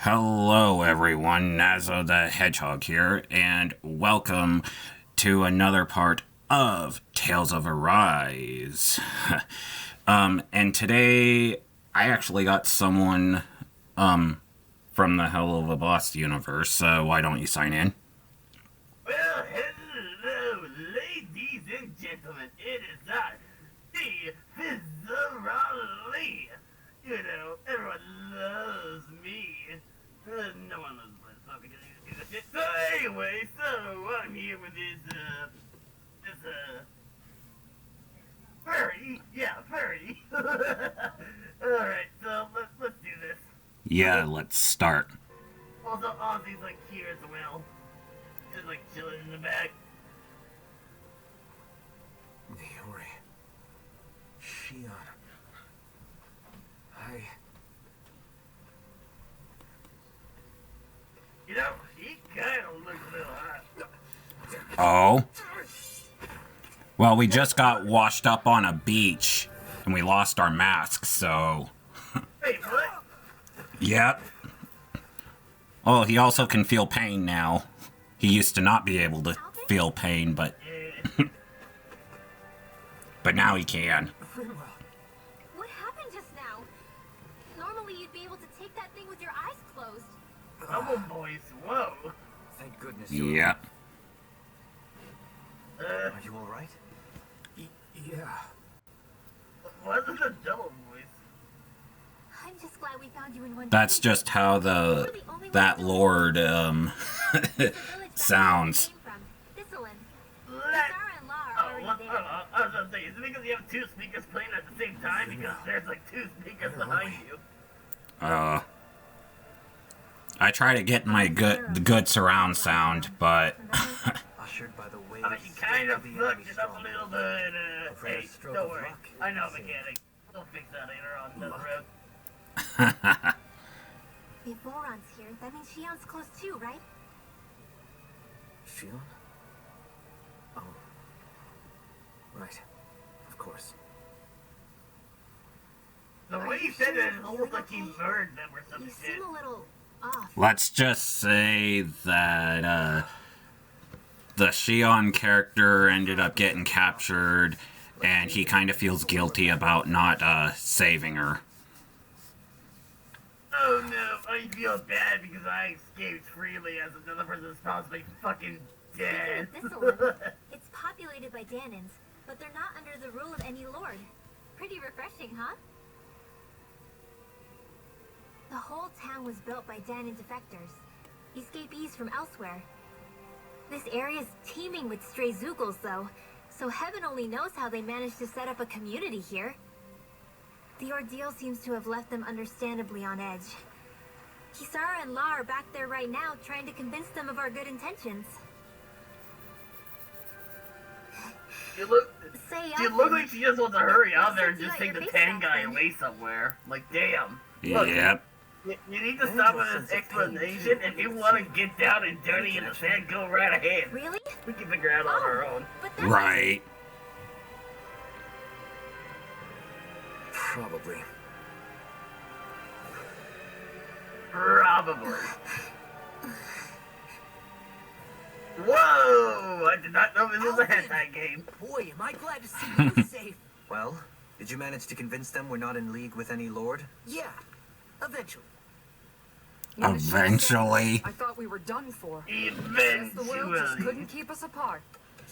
Hello everyone, Nazo the Hedgehog here, and welcome to another part of Tales of Arise. And today, I actually got someone, from the Hell of a Boss universe, so why don't you sign in? Well, hello, ladies and gentlemen, it is I, the Fizzarolli. You know, everyone loves me. No one loves myself because I do this shit. So anyway, I'm here with this furry. Yeah, furry. Alright, so let's do this. Yeah, let's start. Also, Ozzy's like here as well. Just like chilling in the back. Niori. Shion. You know, he kind of looks a little hot. Oh? Well, we just got washed up on a beach, and we lost our masks, so... Wait, what? Yep. Oh, he also can feel pain now. He used to not be able to feel pain, but... but now he can. What happened just now? Normally you'd be able to take that thing with your eyes closed. Oh, boys, whoa. Thank goodness. Yep. Are you alright? Yeah. What's the double voice? I'm just glad we found you in one That's piece. just how that lord, sounds. I was gonna say, is it because you have two speakers playing at the same time? Because there's like two speakers behind you. I try to get my good surround sound, but... Ushered by the way. I mean, you kind of fucked it up a little bit. Hey, don't worry. I know a mechanic. They'll fix that later on down the road. If Voron's here, that means Shion's close too, right? Shion? Oh. Right. Of course. The way you said it, it almost like you burned them or some You shit. seem a little off. Let's just say that, the Shion character ended up getting captured, and he kind of feels guilty about not, saving her. Oh no, I feel bad because I escaped freely as another person is possibly fucking dead. Speaking of Thistlewood, it's populated by Danins, but they're not under the rule of any lord. Pretty refreshing, huh? The whole town was built by Danin defectors, escapees from elsewhere. This area's teeming with stray Zoogles, though, so heaven only knows how they managed to set up a community here. The ordeal seems to have left them understandably on edge. Kisara and La are back there right now, trying to convince them of our good intentions. You look Say like she just wants to hurry out there and just take the tan guy away somewhere. Like, damn. Look, Yep. you need to stop with this explanation. If you want to get down and dirty in the sand, go right ahead. Really? We can figure out on our own. But that's... Right. Probably. Probably. Whoa! I did not know this was a hentai game. Boy, am I glad to see you safe. Well, did you manage to convince them we're not in league with any lord? Yeah, eventually. Eventually. I thought we were done for. Guess the world just Eventually. couldn't keep us apart.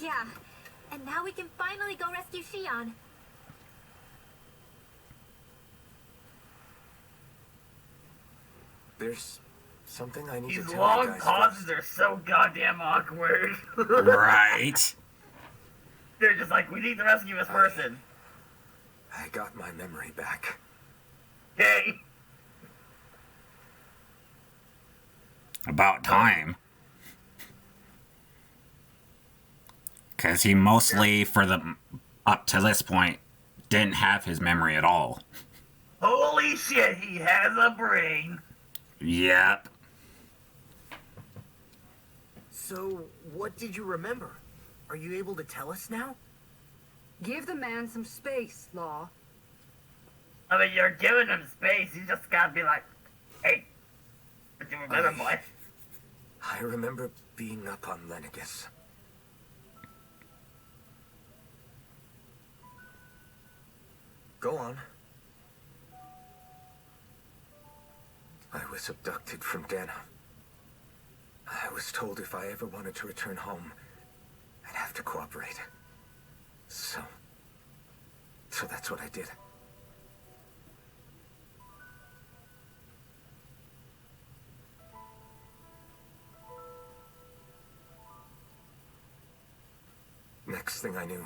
Yeah, and now we can finally go rescue Shion. There's something I need to These tell you long guys pauses are so goddamn awkward. Right. They're just like, we need to rescue this person. I got my memory back. Hey. About time. Because he mostly, up to this point, didn't have his memory at all. Holy shit, he has a brain. Yep. So, what did you remember? Are you able to tell us now? Give the man some space, Law. I mean, you're giving him space. You just gotta be like, hey, better boy. I remember being up on Lenegus. Go on. I was abducted from Dana. I was told if I ever wanted to return home, I'd have to cooperate. So that's what I did. Next thing I knew,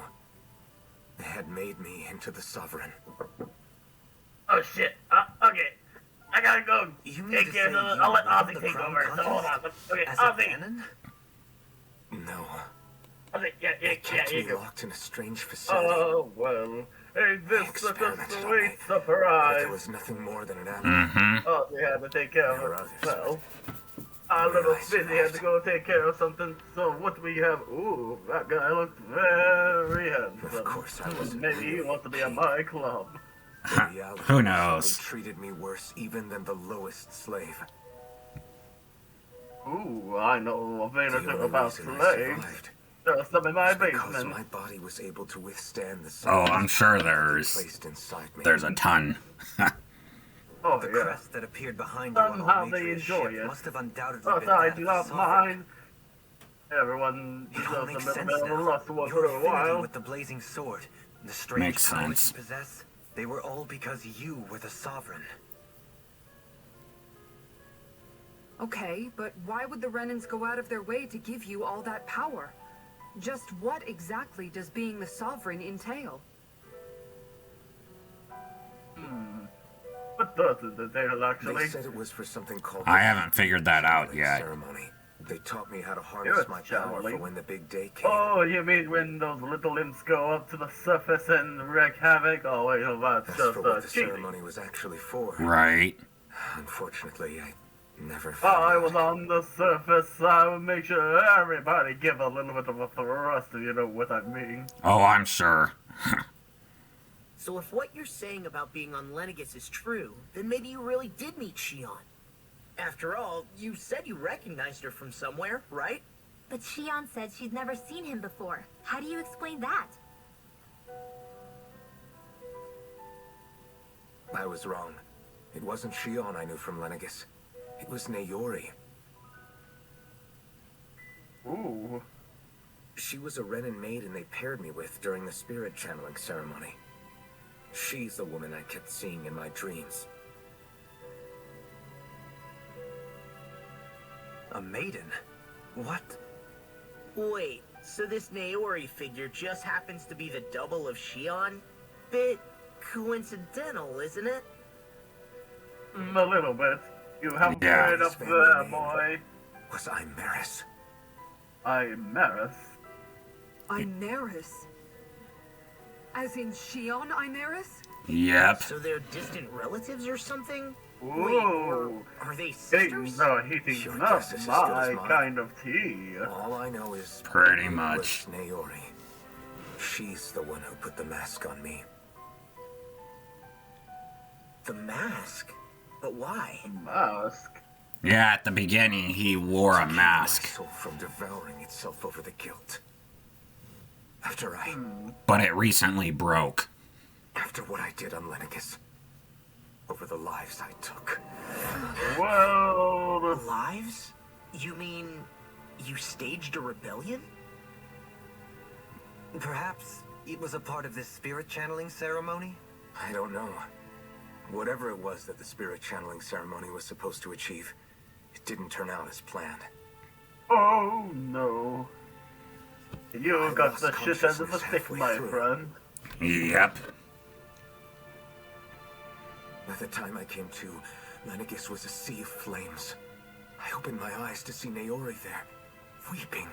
they had made me into the Sovereign. Oh shit. Okay. I gotta go You mean take to care of say the. you I'll let won Ozzy the take Crown over. So hold on. contest? Okay, As a Ozzy. canon? No. Ozzy, yeah, They kept you me go. locked in a strange facility. Oh, well. Hey, this is such a Experimented on sweet me. But surprise. there was nothing more than an animal. Mm-hmm. Oh, they had to take care There were of others, himself. but Our little I Fizzy had to survived. go take care of something. So what do we have? Ooh, that guy looks very handsome. Of course, I wasn't Maybe he really wants to be in cheap. my club. The reality Who was knows? They treated me worse even than the lowest slave. Ooh, I know a thing or The two only about reason I slaves. survived There's some in my was because basement. my body was able to withstand the Oh, I'm silence sure they there's placed inside me. a ton. Oh, The yeah. crest that appeared behind you on Somehow all they major enjoy ships it. must have undoubtedly But been I that do of the not Sovereign. mind. Everyone It all deserves a makes little sense bit of now. lust once Your in a affinity while. with the blazing sword, the strange Makes powers sense. you possess, they were all because you were the Sovereign. Okay, but why would the Renans go out of their way to give you all that power? Just what exactly does being the Sovereign entail? What does it entail, They actually? said it was for something called I the haven't figured that out channeling yet. ceremony. They taught me how to harness my power for channeling? when the big day came. Oh, you mean when those little imps go up to the surface and wreak havoc? Oh, wait, no, that's As just for what the cheating. ceremony was actually for, Right. unfortunately, I never If found I out. was on the surface, I would make sure everybody give a little bit of a thrust, if you know what I mean. Oh, I'm sure. So if what you're saying about being on Lenegus is true, then maybe you really did meet Shion. After all, you said you recognized her from somewhere, right? But Shion said she'd never seen him before. How do you explain that? I was wrong. It wasn't Shion I knew from Lenegus. It was Naori. Ooh. She was a Renin maiden they paired me with during the spirit channeling ceremony. She's the woman I kept seeing in my dreams. A maiden? What? Wait, so this Naori figure just happens to be the double of Shion? Bit coincidental, isn't it? A little bit. You have Yeah. heard His of family there, name boy. Was I Maris? I'm Maris. Imeris? As in Shion Imeris? Yep. So they're distant relatives or something? Wait, Ooh. are they Heating sisters? not guess is as good as my mine. kind of tea. All I know is Pretty it much. was Naori. She's the one who put the mask on me. The mask? But why? Mask. Yeah, at the beginning, he wore a My mask. soul from devouring itself over the guilt. After But it recently broke. after what I did on Lenegus. Over the lives I took. Well, Lives? You mean you staged a rebellion? Perhaps it was a part of this spirit channeling ceremony? I don't know. Whatever it was that the spirit channeling ceremony was supposed to achieve, it didn't turn out as planned. oh no. You I got lost the shit end of the consciousness stick, halfway my through. friend. Yep. By the time I came to, Lenegus was a sea of flames. I opened my eyes to see Naori there, weeping.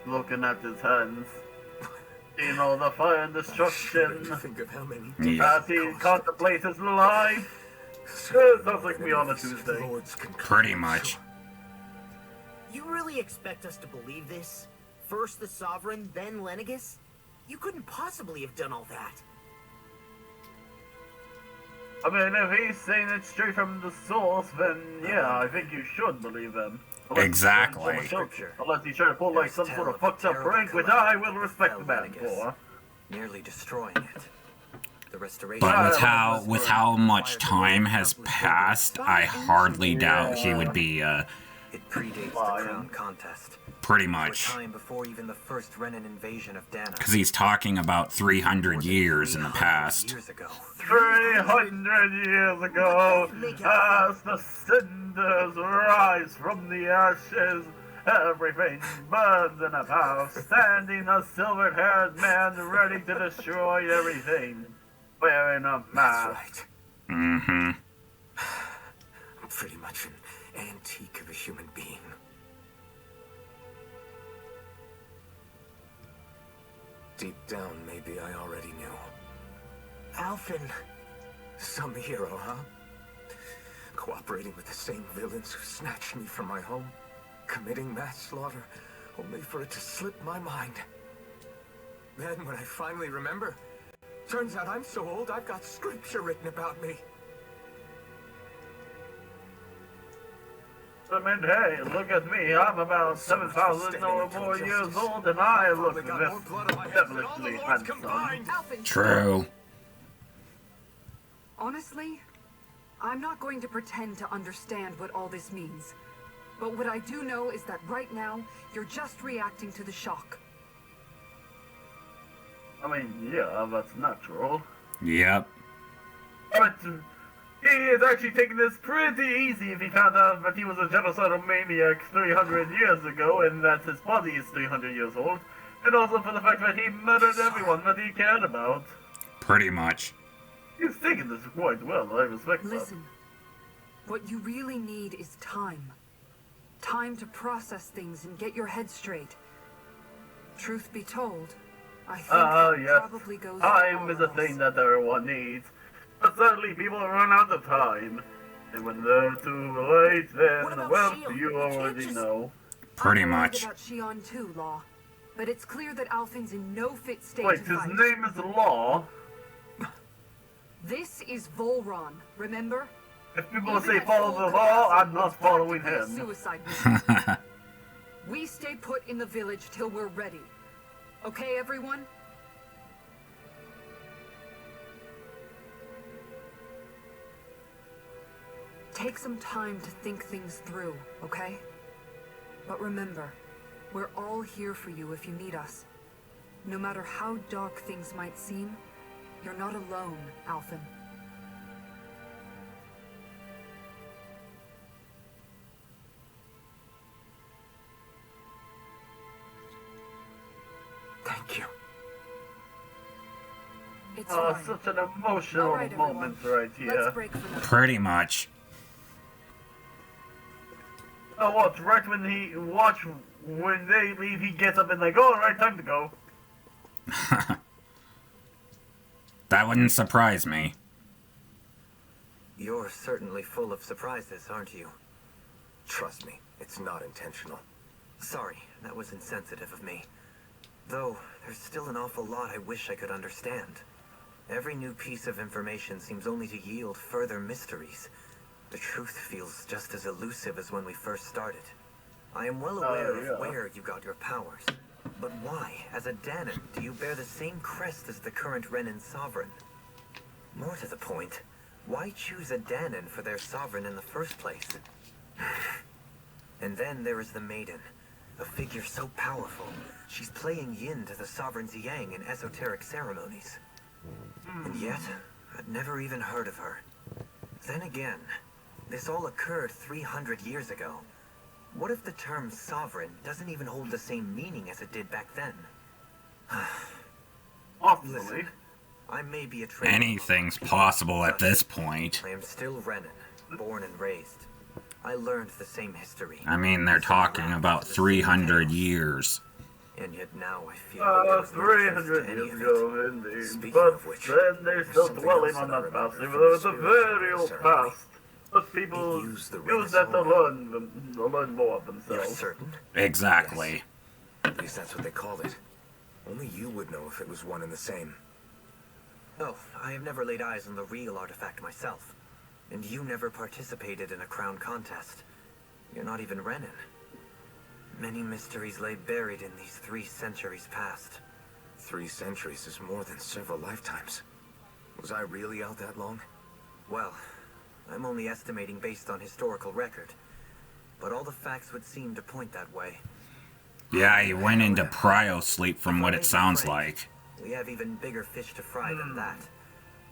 Looking at his hands. Seeing all the fire and I destruction. shudder to think of how many Yeah. As he contemplates his life. Sounds like me on a Tuesday. Pretty much. You really expect us to believe this? First the Sovereign, then Lenegus? You couldn't possibly have done all that. I mean, if he's saying it straight from the source, then yeah, I think you should believe him. Exactly. Unless he's trying to pull like some sort of fucked up prank, which I will respect the man for. Nearly destroying it. The restoration. But with how much time has passed, I hardly doubt he would be It predates the crown contest. pretty much. Time before even the first Renan invasion of Dana. Because he's talking about 300 years in the past. Years ago. 300 years ago, as the cinders rise from the ashes, everything burns in a house, standing a silver-haired man ready to destroy everything, wearing a mask. That's right. Mm-hmm. I'm pretty much an antique of a human being. Deep down, maybe I already knew. Alphen. Some hero, huh? Cooperating with the same villains who snatched me from my home, committing mass slaughter, only for it to slip my mind. Then, when I finally remember, turns out I'm so old I've got scripture written about me. I mean, hey, look at me. I'm about 7,000 or more years old, and I look this devilishly handsome. True. Honestly, I'm not going to pretend to understand what all this means. But what I do know is that right now, you're just reacting to the shock. I mean, yeah, that's natural. Yep. But he is actually taking this pretty easy if he found out that he was a genocidal maniac 300 years ago and that his body is 300 years old. And also for the fact that he murdered everyone that he cared about. Pretty much. He's taking this quite well, I respect that. Listen, what you really need is time. Time to process things and get your head straight. Truth be told, I think that yes. probably goes Time is a for all thing of us. that everyone needs. But sadly, people run out of time. And when they're too late, What then, about well, Shield? you We can't already just- know. Pretty I'm worried much. about Shion too, Law. But it's clear that Alphen's in no fit state Wait, to his fight. name is Law? This is Volron, remember? If people Even say at follow full the law, capacity, I'm not it's following practically a him. Suicide mission. We stay put in the village till we're ready. Okay, everyone? Take some time to think things through, okay? But remember, we're all here for you if you need us. No matter how dark things might seem, you're not alone, Alphen. Thank you. It's Oh, fine. such an emotional All right, everyone. moment right Let's here. break for now. Pretty much. Oh, what? Right when when they leave, he gets up and like, all right, time to go. That wouldn't surprise me. You're certainly full of surprises, aren't you? Trust me, it's not intentional. Sorry, that was insensitive of me. Though, there's still an awful lot I wish I could understand. Every new piece of information seems only to yield further mysteries. The truth feels just as elusive as when we first started. I am well aware yeah. of where you got your powers. But why, as a Danon, do you bear the same crest as the current Renan sovereign? More to the point, why choose a Danon for their sovereign in the first place? And then there is the Maiden, a figure so powerful, she's playing yin to the sovereign's yang in esoteric ceremonies. And yet, I'd never even heard of her. Then again, this all occurred 300 years ago. What if the term sovereign doesn't even hold the same meaning as it did back then? Possibly. Listen, I may be a traitor. Anything's possible at this point. I am still Renan, born and raised. I learned the same history. I mean, they're talking about 300 years. And yet now I feel like there was no truth 300 to any years of ago, it. indeed. Speaking But of which, then they're still something dwelling else on that I that past, remember even from though the it's a spiritual very old ceremony. past. But people He used the use that to Renaissance. learn more of You're themselves. certain? Exactly. At least that's what they called it. Only you would know if it was one and the same. Oh, I have never laid eyes on the real artifact myself. And you never participated in a crown contest. You're not even Renin. Many mysteries lay buried in these 3 centuries past. 3 centuries is more than several lifetimes. Was I really out that long? Well, I'm only estimating based on historical record. But all the facts would seem to point that way. Yeah, he went into cryo sleep from what it sounds like. We have even bigger fish to fry than that.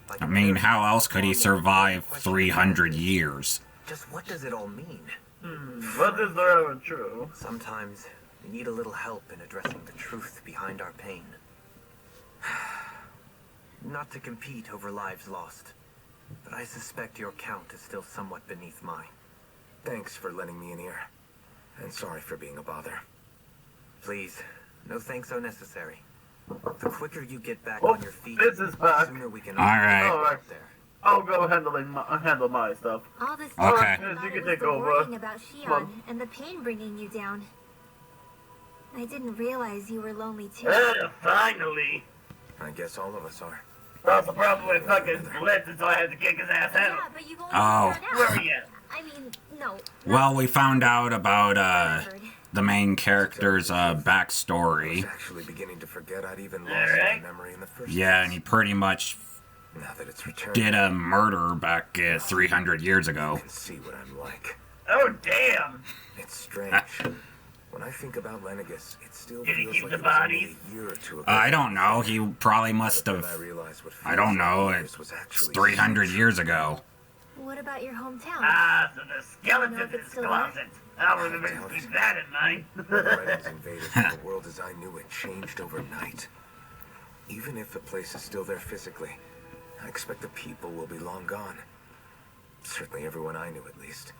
Like I mean, how else could he survive 300 years? Just what does it all mean? What is there ever true? Sometimes we need a little help in addressing the truth behind our pain. Not to compete over lives lost, but I suspect your count is still somewhat beneath mine. Thanks for lending me an ear. And sorry for being a bother. Please, no thanks are necessary. The quicker you get back Oh, on your feet, this is back. the sooner we can All right. All right. there. I'll go handle my stuff. All this Okay. time, I You thought can it was take the over. worrying about Well- Shion and the pain bringing you down. I didn't realize you were lonely too. Finally. I guess all of us are. That's the problem with fucking Blitz, so I had to kick his ass Yeah, out. but you've only Oh. found out. Where are you at? I mean, no. Well, we found out about Remembered. the main character's I was backstory. actually beginning to forget I'd even lost Alright. my memory in the first Yeah, and place. he pretty much Now that it's returned, did a murder back 300 years I ago. can see what I'm like. Oh, damn. It's strange. When I think about Lenegus, it still Did he feels keep like the it was only bodies? a year or two ago. I don't know. He probably must But then have. I realized what I don't feels like know. years was It's actually 300 years ago. What about your hometown? Ah, so the skeleton know if in it's his still closet. I'll remember to keep that in mind. The Redens invaded and the world as I knew it changed overnight. Even if the place is still there physically, I expect the people will be long gone. Certainly everyone I knew, at least.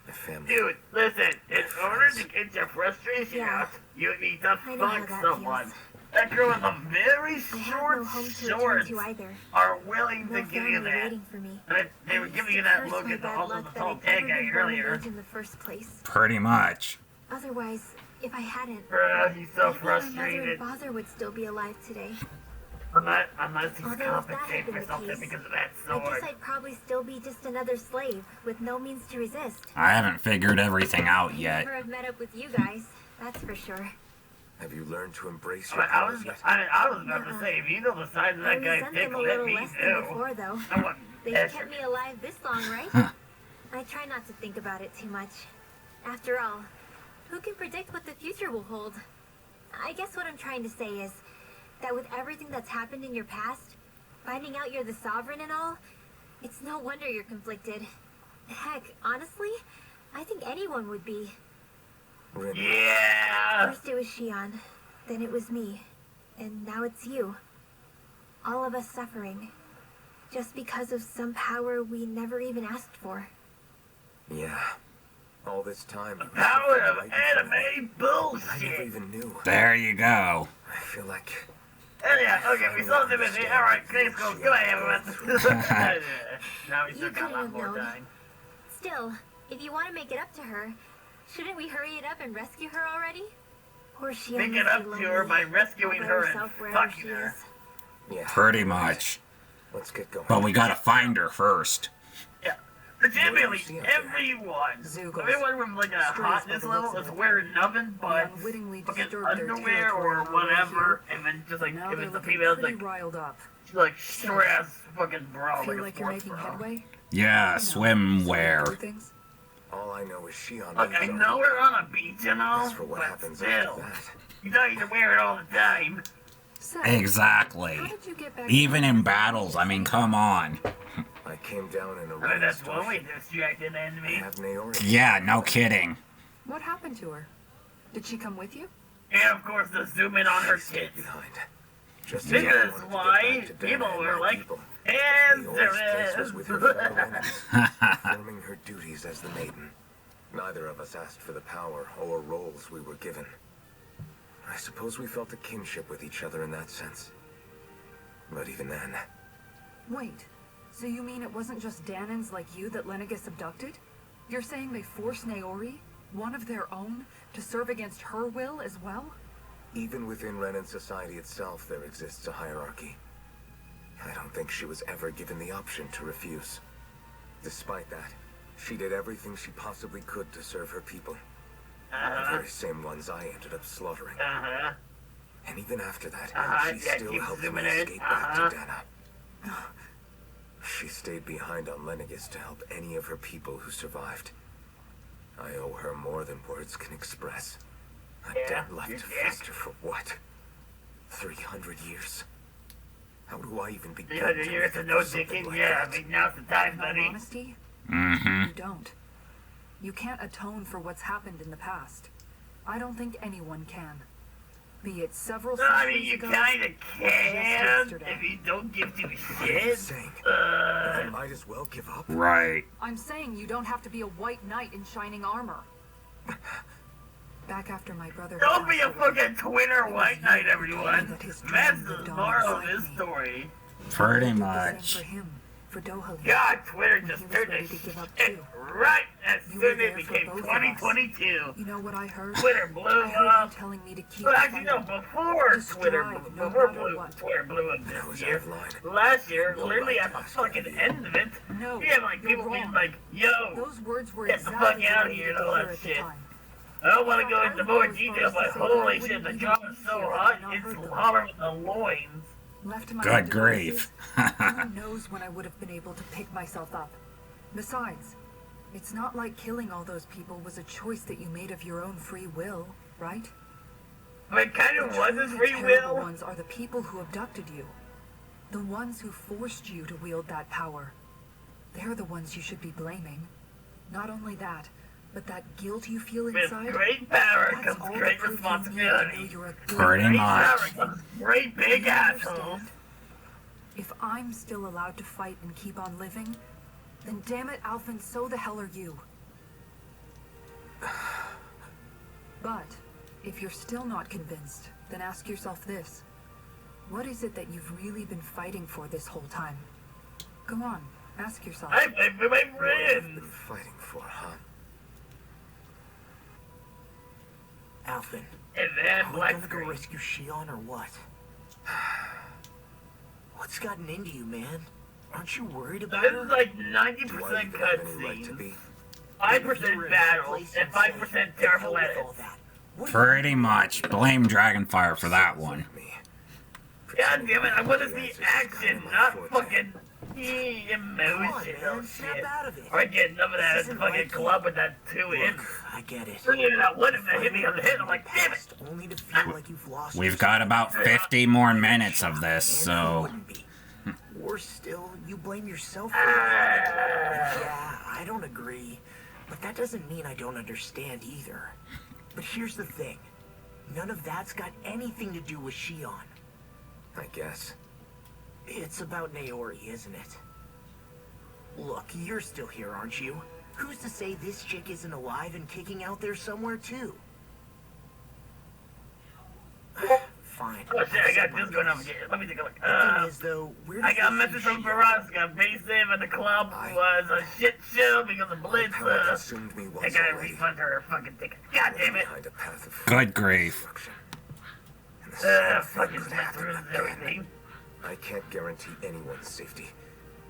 My family. Dude, listen, in order to get your frustration Yeah. out, you need to I know how fuck that someone. feels. That girl with the very I have short no home to return shorts to either. are willing No to give you family that. waiting for me. And they were I giving used you to that curse look my at the bad whole luck that tall I'd tag ever guy been born of earlier. age in the first place. Pretty much. Otherwise, if I hadn't, He's so maybe my mother and frustrated. father would still be alive today. Unless he's Although if that had compensated been for the something case, because of that I sword. guess I'd probably still be just another slave with no means to resist. I haven't figured everything out I'd yet. never have met up with you guys, that's for sure. Have you learned to embrace your I powers was, yet? I was about to say, if you know the size of I that guy's resent dick, them a let little me less than know. before, though. I want They've extra. kept me alive this long, right? I try not to think about it too much. After all, who can predict what the future will hold? I guess what I'm trying to say is that with everything that's happened in your past, finding out you're the sovereign and all, it's no wonder you're conflicted. Heck, honestly, I think anyone would be. Rin, Yeah! First it was Shion, then it was me, and now it's you. All of us suffering, just because of some power we never even asked for. yeah. All this time, you were Power sitting of right in front of me. anime I never bullshit! even knew. There you go. I feel like Oh yeah, okay, we solved the mystery. Alright, case goes. Goodbye, everyone. Now we still You got a couldn't lot have more known. time. Still, if you want to make it up to her, shouldn't we hurry it up and rescue her already? Or Shion Make it must up be to her lonely, by all rescuing by her and herself wherever fucking she her. is. yeah. Pretty much. Let's get going. But we gotta find her first. Yeah. Legitimately, What do you see out there? everyone. Zeugles. Everyone from like a Strays hotness by the looks level of is it. wearing nothing but unwittingly fucking disturbed their underwear or territory on the way whatever, and then just like Now if they're it's the looking female, it's pretty like riled up. she's like short ass fucking bra, Feel like a like you're sports making bra. headway? Yeah, You know, so you swimwear. do things? All I know is Shion. Look, I know we're on a beach and all, As for what but happens still, after that, you know you can wear it all the time. So, Exactly. how did you get back Even to- in battles, I mean, come on. I came down in a I mean, running that's one way starship. to distract an I enemy. have Naori. Yeah, no kidding. What happened to her? Did she come with you? And of course, the zoom in on her She stayed tits. behind. Just This as I is wanted to get why back to Dana people and were my like, people. and Naori's place was with her fellow enemies, performing her duties as the maiden. Neither of us asked for the power or roles we were given. I suppose we felt a kinship with each other in that sense. But even then, Wait, so you mean it wasn't just Danans like you that Lenegus abducted? You're saying they forced Naori, one of their own, to serve against her will as well? Even within Renan society itself, there exists a hierarchy. I don't think she was ever given the option to refuse. Despite that, she did everything she possibly could to serve her people. The very same ones I ended up slaughtering. And even after that, she still helped me escape back to Dana. She stayed behind on Lenegis to help any of her people who survived. I owe her more than words can express. A debt left to fester for what? 300 years? How do I even begin to years of no digging? like Yeah, that? I mean, now's the time, In all buddy. honesty, Mm-hmm. you don't. You can't atone for what's happened in the past. I don't think anyone can. Be it several No, I centuries mean, you ago, kinda or just can yesterday. if you don't give two What are you shit. saying? I might as well give up. Right. I'm saying you don't have to be a white knight in shining armor. Back after my brother Don't be a passed away, fucking Twitter it was white you knight, who everyone. told me that his That's dream the lived on moral of inside this me. story. Pretty I did the much. same for him, for Dohalim. God, Twitter When just he was turned ready this to give up shit too. right as You soon were as it there for became both of us. 2022. You know what I heard? Twitter blew I heard you up. telling me to keep Well, actually, no, fighting. before Just Twitter, strive, no before matter what. Twitter blew up I this was year. out of line. Last year, No literally right at to the ask fucking anything. end of it, No, you had like you're people being wrong. like, yo, Those words were Get the exactly fuck what out I of here needed and all to hear that at the shit. time. I don't want to go I into would more go as far detail, as to but say that I holy wouldn't shit, the even job be is so here hot, had I not it's heard them. hotter than the loins. Left to my Good own grief. devices, who knows when I would have been able to pick myself up. Besides, it's not like killing all those people was a choice that you made of your own free will, right? But it kind of was his Truly free terrible will. ones are the people who abducted you. The ones who forced you to wield that power. They're the ones you should be blaming. Not only that, but that guilt you feel With inside. great power That's comes all the great proof you need to know responsibility. you're a good Pretty Great much. power comes great big You assholes. understand? If I'm still allowed to fight and keep on living, then damn it, Alphen, so the hell are you. But if you're still not convinced, then ask yourself this. What is it that you've really been fighting for this whole time? Go on, ask yourself. I fight for my What I've been friends. fighting for, huh? Alphen, And then are we Black gonna go Screen. rescue Shion or what? What's gotten into you, man? Aren't you worried about This her? is like Do I 90% even have any right to cutscenes, be? 5% battles, and 5% terrible edits. Pretty much. Blame Dragonfire for that one. Me. God damn it, I want to see Answers is action, kinda my not forte. fucking Come on, emotional man, snap shit. out of it. Or I get enough of that This at the isn't fucking like club with that 2-inch. Look, I get it. Bringing it out, one of them hit me on the head, I'm like, damn it! Past, only to feel like you've lost We've yourself. got about 50 more minutes of this, And who so... wouldn't be? Worse still, you blame yourself for it. Yeah, I don't agree. But that doesn't mean I don't understand either. But here's the thing. None of that's got anything to do with Shion. I guess. It's about Naori, isn't it? Look, you're still here, aren't you? Who's to say this chick isn't alive and kicking out there somewhere, too? Fine. Oh shit, I got I'll set this my going on guess. again. Let me take a look. The thing is, though, where I does got a this message leave from Shion? Veraska. Base save at the club was a shit show because of Blitz. Power consumed me I once gotta already. refund her fucking ticket. God damn it. Behind a path of Good grief. destruction. And the same thing Fucking could Smith happen ruins again. everything. I can't guarantee anyone's safety,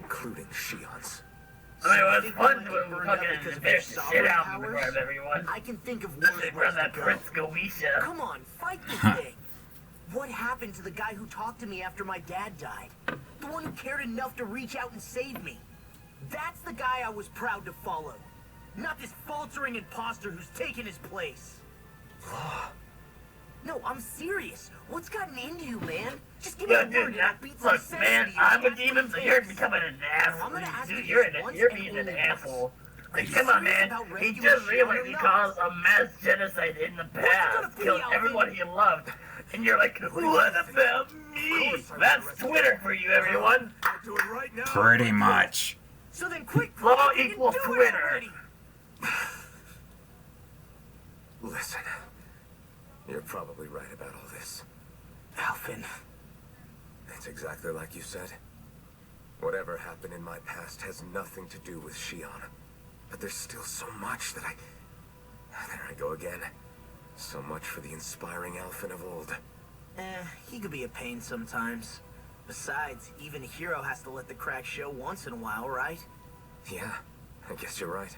including Shion's. I mean, it was think fun you to might get burned up fucking because of embarrass your the shit out of sovereign in front of everyone. I can think of Especially worse in ways front of to that go. Prince Goetia. Come on, fight this thing. What happened to the guy who talked to me after my dad died? The one who cared enough to reach out and save me. That's the guy I was proud to follow. Not this faltering imposter who's taken his place. No, I'm serious. What's gotten into you, man? Just give me Yo, a word dude, and I'll beat some look, sense man, into you. I'm a That's demon, what so it you're is. becoming an asshole. I'm gonna ask Dude, you you're, this once you're and being an only asshole. Like, you come on, serious man. about He rescuing just Shion realized or he not? caused a mass genocide in the past, gonna pay killed off everyone in- he loved. And you're like, what about me? That's Twitter for you, everyone. I'll do it right now. Pretty much. So then quick, Law fucking equals do it Twitter. already. Listen, you're probably right about all this. Alphen, It's exactly like you said. Whatever happened in my past has nothing to do with Shion. But there's still so much that There I go again. So much for the inspiring elfin of old. He could be a pain sometimes. Besides, even a hero has to let the cracks show once in a while, right? Yeah, I guess you're right.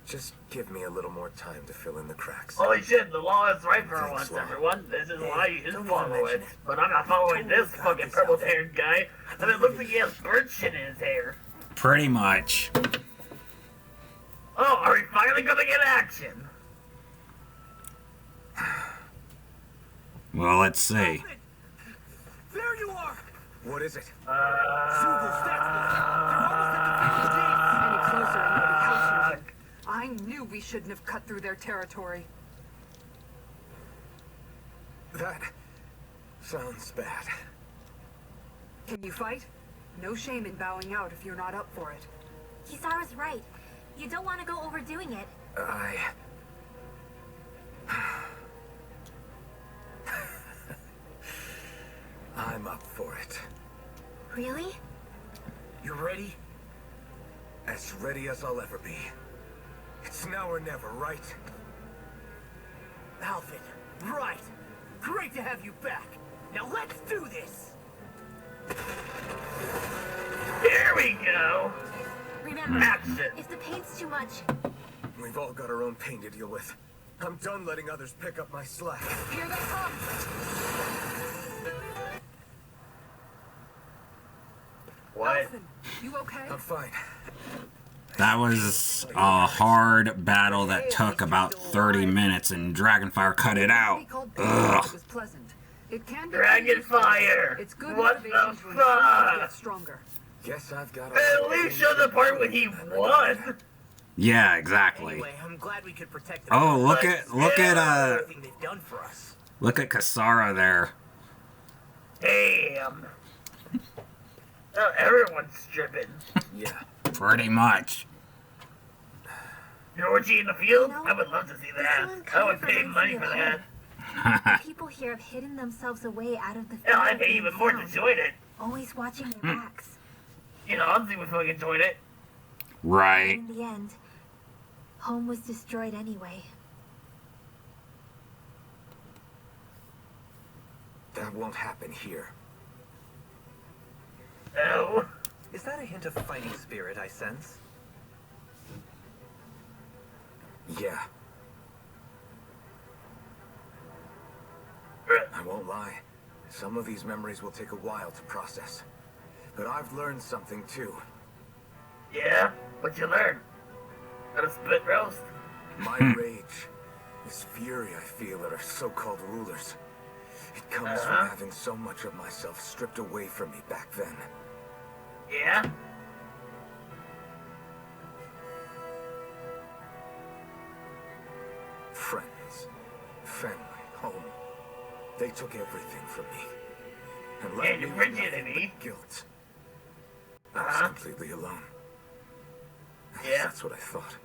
Just give me a little more time to fill in the cracks. Holy shit, the law is right for Thanks, once, Law. everyone. This is why you should don't follow even it. mention it. But I'm not following Totally this got fucking this purple-haired guy. And it looks like he has bird shit in his hair. Pretty much. Oh, are we finally gonna get action? Well, let's see. There you are! What is it? Zugos, that's the... Any closer and it'll be house music. I knew we shouldn't have cut through their territory. That sounds bad. Can you fight? No shame in bowing out if you're not up for it. Kisara's right. You don't want to go overdoing it. I'm up for it. Really? You ready? As ready as I'll ever be. It's now or never, right? Alvin, right. Great to have you back. Now let's do this! Here we go. Remember, Action. if the paint's too much, We've all got our own pain to deal with. I'm done letting others pick up my slack. Here they come! What? Alvin, you okay? I'm fine. That was a hard battle that took about 30 minutes, and Dragonfire cut it out. It Ugh. was pleasant. It can be Dragonfire! It's good What the motivation to ensure you fuck? get stronger. Guess I've got At least show the part when he won. Yeah, exactly. Anyway, I'm glad we could protect Oh, look at everything they've done for us. look at Kisara there. Damn. Oh, everyone's stripping. Yeah. Pretty much. You know orgy in the field? You know, I would love to see this that. one I kind would of pay reminds money me for of that. the people here have hidden themselves away out of the Hell, I'd field pay being even more to found, join it. always watching their backs. You know, I'll see if I can join it. Right. In the end, home was destroyed anyway. That won't happen here. Oh. Is that a hint of fighting spirit I sense? Yeah. I won't lie. Some of these memories will take a while to process. But I've learned something too. Yeah? What'd you learn? How to spit roast? My rage, this fury I feel at our so-called rulers. It comes from having so much of myself stripped away from me back then. Yeah? Friends, family, home. They took everything from me. And And left me your with nothing virginity. but guilt. I was completely alone. At least Yeah. That's what I thought.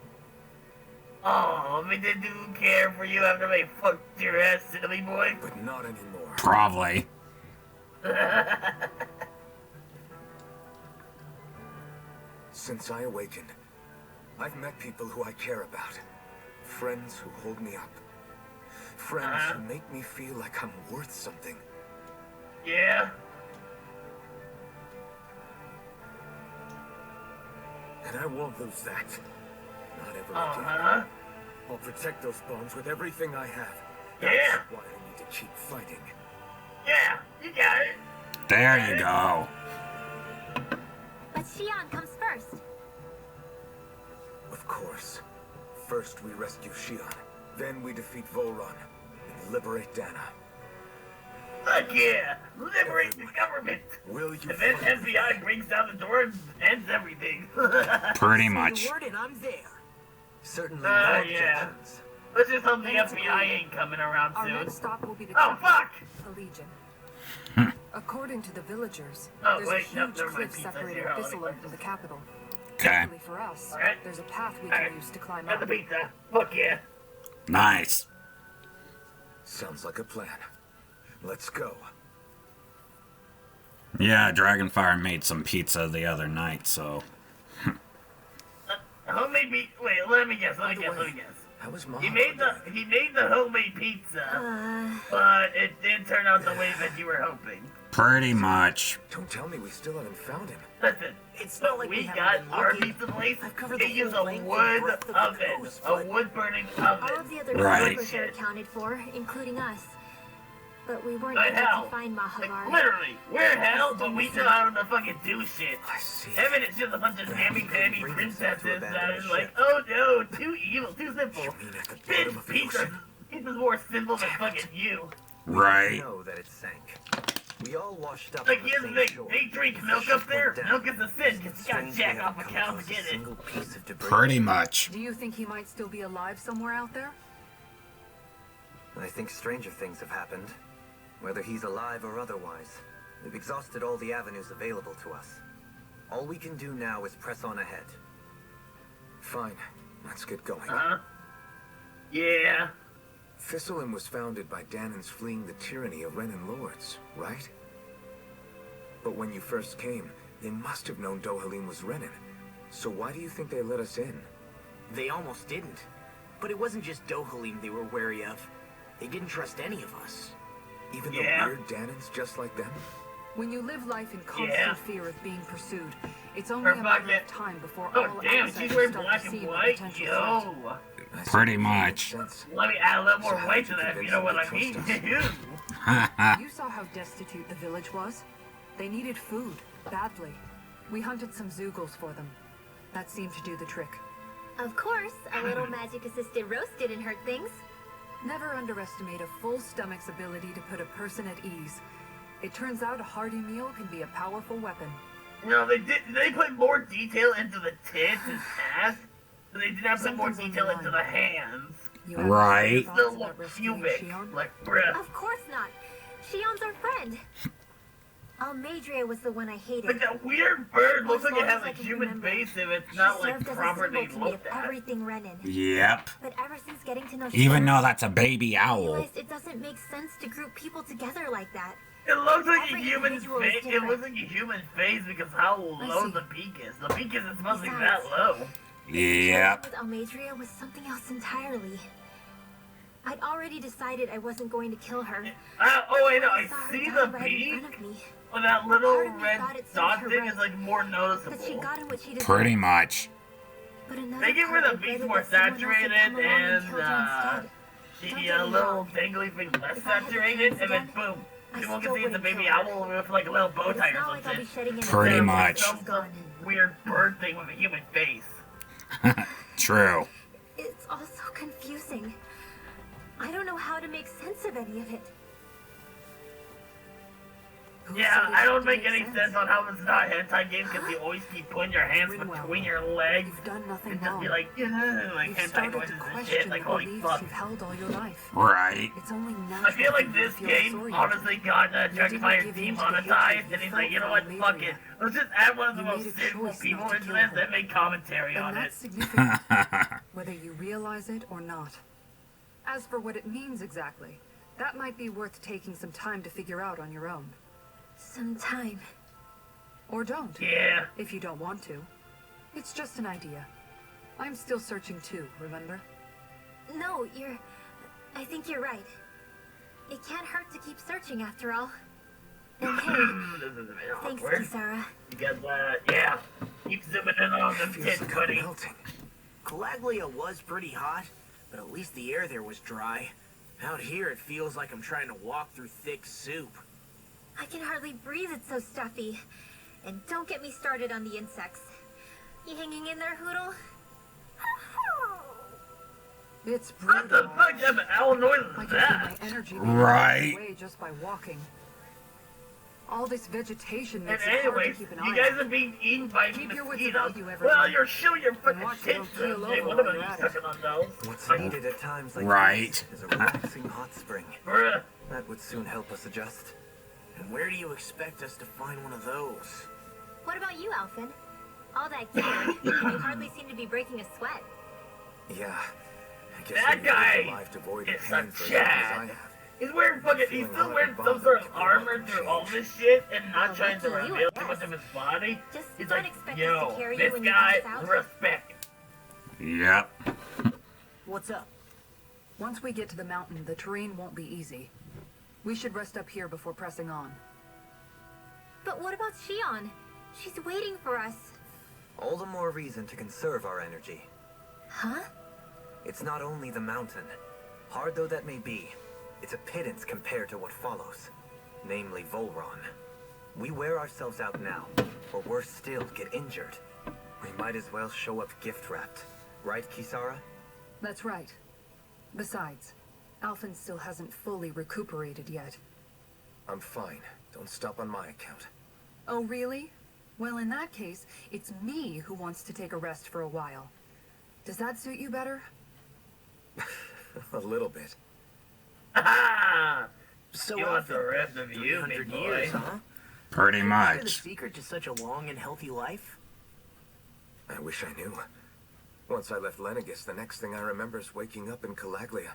Oh, but they do care for you after they fucked your ass, silly boy. But not anymore. Probably. Since I awakened, I've met people who I care about. Friends who hold me up. Friends who make me feel like I'm worth something. Yeah? And I won't lose that. Not ever again. Uh-huh. I'll protect those bonds with everything I have. Yeah. That's why I need to keep fighting. Yeah, you got it. There you go. But Shion comes first. Of course. First we rescue Shion. Then we defeat Volron and liberate Dana. Fuck yeah! Liberate the government! Will you And then fight with FBI me? breaks down the door and ends everything. Pretty Say much. the word and I'm there. Certainly no Yeah. objections. Let's just hope the Thanks, FBI Will. ain't coming around Our soon. next stop will be the Oh, capital, fuck! the Legion. According to the villagers, Oh, there's wait, a no, huge never mind, cliff pizza separating zero. Thistleland from the capital. Okay. Luckily for us, Alright. there's a path we Alright. can use to climb Got the up. pizza. Fuck yeah. Nice. Sounds like a plan. Let's go. Yeah, Dragonfire made some pizza the other night, so. Who made me... Wait, let me guess. How was Mom? He made the homemade pizza, but it didn't turn out the way that you were hoping. Pretty much. Don't tell me we still haven't found him. Listen, It's not like we haven't got been our looking. pizza place. I've covered They the use whole a length and wood breadth of the oven, coast, a but- wood burning All of oven. the other Right. workers are accounted for, including us. But we weren't Like able hell. to find Like, Mahavar. literally, we're hell, but we know how to fucking do shit. I see. Heaven is just a bunch of namby-pamby Bring us back to princesses that abandoned are like, ship. oh no, too evil, too simple. You mean at the Bitch, bottom of the pizza, ocean? pizza's more simple than fucking you. We Right. know that it sank. We all washed up Like, on the here's the same thing, shore. they drink The milk ship up there, went down. milk is a sin, because you gotta Strange we jack haven't off a come cow to across get a it. single piece of debris. Pretty much. Do you think he might still be alive somewhere out there? I think stranger things have happened. Whether he's alive or otherwise, we've exhausted all the avenues available to us. All we can do now is press on ahead. Fine. Let's get going. Huh? Yeah. Thistlein was founded by Danons fleeing the tyranny of Renan lords, right? But when you first came, they must have known Dohalim was Renan. So why do you think they let us in? They almost didn't. But it wasn't just Dohalim they were wary of. They didn't trust any of us. Even Yeah. the weird Danons just like them? When you live life in constant Yeah. fear of being pursued, it's only Or a matter fucking- of time before Oh all damn, outsiders she's wearing start black to and see the white? potential threat. Yo. I see. Pretty Makes much. sense. Let me add a little more So weight how to did that, you if you know what I convince mean? them to You saw how destitute the village was? They needed food, badly. We hunted some Zeugles for them. That seemed to do the trick. Of course, a little magic-assisted roast didn't hurt things. Never underestimate a full stomach's ability to put a person at ease. It turns out a hearty meal can be a powerful weapon. No, they put more detail into the tits and ass, but they did not put more Something's on detail the into line. the hands. You have Right. any Still thoughts look about rescuing pubic. Shion? Like, bruh. Of course not. Shion's our friend. Almadria was the one I hated. Like that weird bird looks like As it long has as a I can human remember, face if it's She not like served as a properly symbol to me of looked at. everything Renan. Yep. But ever since getting to know Even Shion, though that's a baby I owl. realized it doesn't make sense to group people together like that. It looks like a Every human individual is face. It different. looks like a human face because how low see. the peak is. The peak isn't supposed to be Besides- that low. Yep. With Almadria was something else entirely. I'd already decided I wasn't going to kill her. Oh wait, no, I saw her see die the right in peak. front of me. But that little Part of me red thought it served dot her thing right. is like more That she noticeable. got in what she deserved. Pretty much. But another They give her part the regretted beats more that someone else had saturated come along and killed her instead. the Don't get me little wrong. dangly thing less If I had the saturated, chance and then again, boom. I People can still see the wouldn't baby kill her. owl with like a little bow But tie it's or not like I'll be something. shedding any Pretty blood much. while she's Some gone. weird bird thing with a human face. True. It's all so confusing. I don't know how to make sense of any of it. Who Yeah, said it I had don't to make any sense on how it's not a hentai game because you always keep putting your hands Rinwell, between your legs You've done nothing and just wrong. be like, yeah, like You've hentai started noises to and question shit. the Like, holy beliefs fuck. you've held all your life. Right. It's only natural. I feel like for you to this feel game sorry honestly got You Jack didn't Fire give in to the demonetized, hatred and you he's like, felt you know for what, fuck Almadria. it. Let's just add one of the You most made a sinful choice people not to into kill this her. that make commentary And on it. that's significant, whether you realize it or not. As for what it means exactly, that might be worth taking some time to figure out on your own. Some time. Or don't, Yeah. if you don't want to. It's just an idea. I'm still searching too, remember? No, I think you're right. It can't hurt to keep searching after all. And hey, This is a bit thanks, awkward. Kisara. Because, yeah, keep zooming in on them Feels tits, like I'm buddy. melting. Calaglia was pretty hot, but at least the air there was dry. Out here, it feels like I'm trying to walk through thick soup. I can hardly breathe, it's so stuffy. And don't get me started on the insects. You hanging in there, Hoodle? It's What the brutal. fuck type of owl noise I is can feel that? my energy being Right. taken away just by walking. All this vegetation And makes it hard to anyways, keep an you eye guys on. are being eaten by Keep your wits mosquitoes. about you, everyone. Well, you're showing your fucking watch you tits don't keel today. over What while about you're you at it. sucking on those? What's Like, needed at times like Right. these is a relaxing hot spring. bruh. That would soon help us adjust. And where do you expect us to find one of those? What about you, Alphen? All that gear, you hardly seem to be breaking a sweat. Yeah. I guess That we guy live alive to avoid is pain a for as long as I Chad. have. He's wearing fucking, he's still wearing some sort of armor through all this shit and not Well, trying to lucky you, reveal I too much guess. of his body. Just He's don't like, expect us yo, to carry you this when you guy, pass out. respect. Yep. What's up? Once we get to the mountain, the terrain won't be easy. We should rest up here before pressing on. But what about Shion? She's waiting for us. All the more reason to conserve our energy. Huh? It's not only the mountain. Hard though that may be, it's a pittance compared to what follows. Namely Volron. We wear ourselves out now, or worse still, get injured. We might as well show up gift-wrapped. Right, Kisara? That's right. Besides, Alphen still hasn't fully recuperated yet. I'm fine. Don't stop on my account. Oh, really? Well, in that case, it's me who wants to take a rest for a while. Does that suit you better? A little bit. So you want the rest of you, big boy. Years, huh? Pretty The much. secret to such a long and healthy life? I wish I knew. Once I left Lenegis, the next thing I remember is waking up in Calaglia.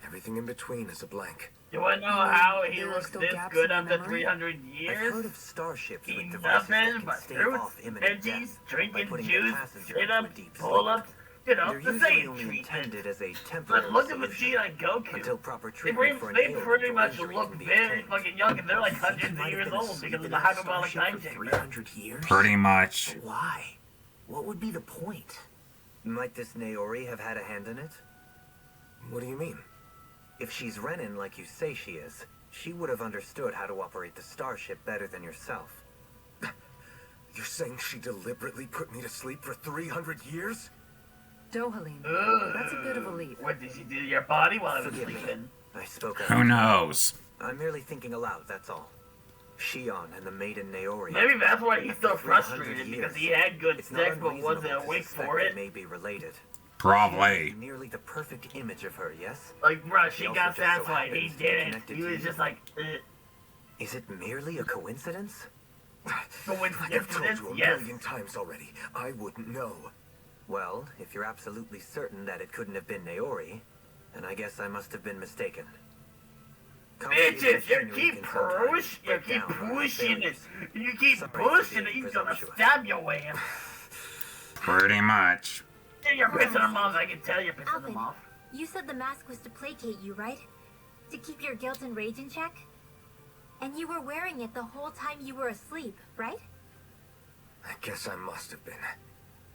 Everything in between is a blank. You wanna know how he There are looks still this gaps good in after memory? 300 I've years? heard of starships Eating with devices that nothing can but stave fruits, off imminent veggies, death by drinking putting the juice, passenger sit-ups, into a deep pull-ups, you know, They're the usually same only treatment. intended as a temporary But look at solution Vegeta and Goku. until proper They, treatment for an they ailment pretty or much injury look can be very obtained. fucking young, and they're like He hundreds of might have years been old asleep because of in the that hyperbolic starship time for chamber. 300 years? Pretty much. Why? What would be the point? Might this Naori have had a hand in it? What do you mean? If she's Renin like you say she is, she would have understood how to operate the starship better than yourself. You're saying she deliberately put me to sleep for 300 years? Dohalim, that's a bit of a leap. What did she do to your body while I was Forgive me. sleeping? I spoke out. Who knows? I'm merely thinking aloud, that's all. Shion and the maiden Naori. Maybe that's why he's so After 300 frustrated, years, because he had good it's not sex but unreasonable wasn't to awake suspect for they it. may be related. Probably. Nearly the perfect image of her, yes? Like, bruh, she He got also just so satisfied. He happens to be didn't. connected He to was you. just like, Is it merely a coincidence? I've told coincidence? you a Yes. million times already. I wouldn't know. Well, if you're absolutely certain that it couldn't have been Naori, then I guess I must have been mistaken. Bitches, you Complicated keep machinery can pushing, you sometimes keep break down by pushing it. failures. You keep Sorry for pushing it, being he's gonna presumptuous. stab your ass. Pretty much. You're pissing him off, I can tell you're pissing him Alvin, off. you said the mask was to placate you, right? To keep your guilt and rage in check? And you were wearing it the whole time you were asleep, right? I guess I must have been.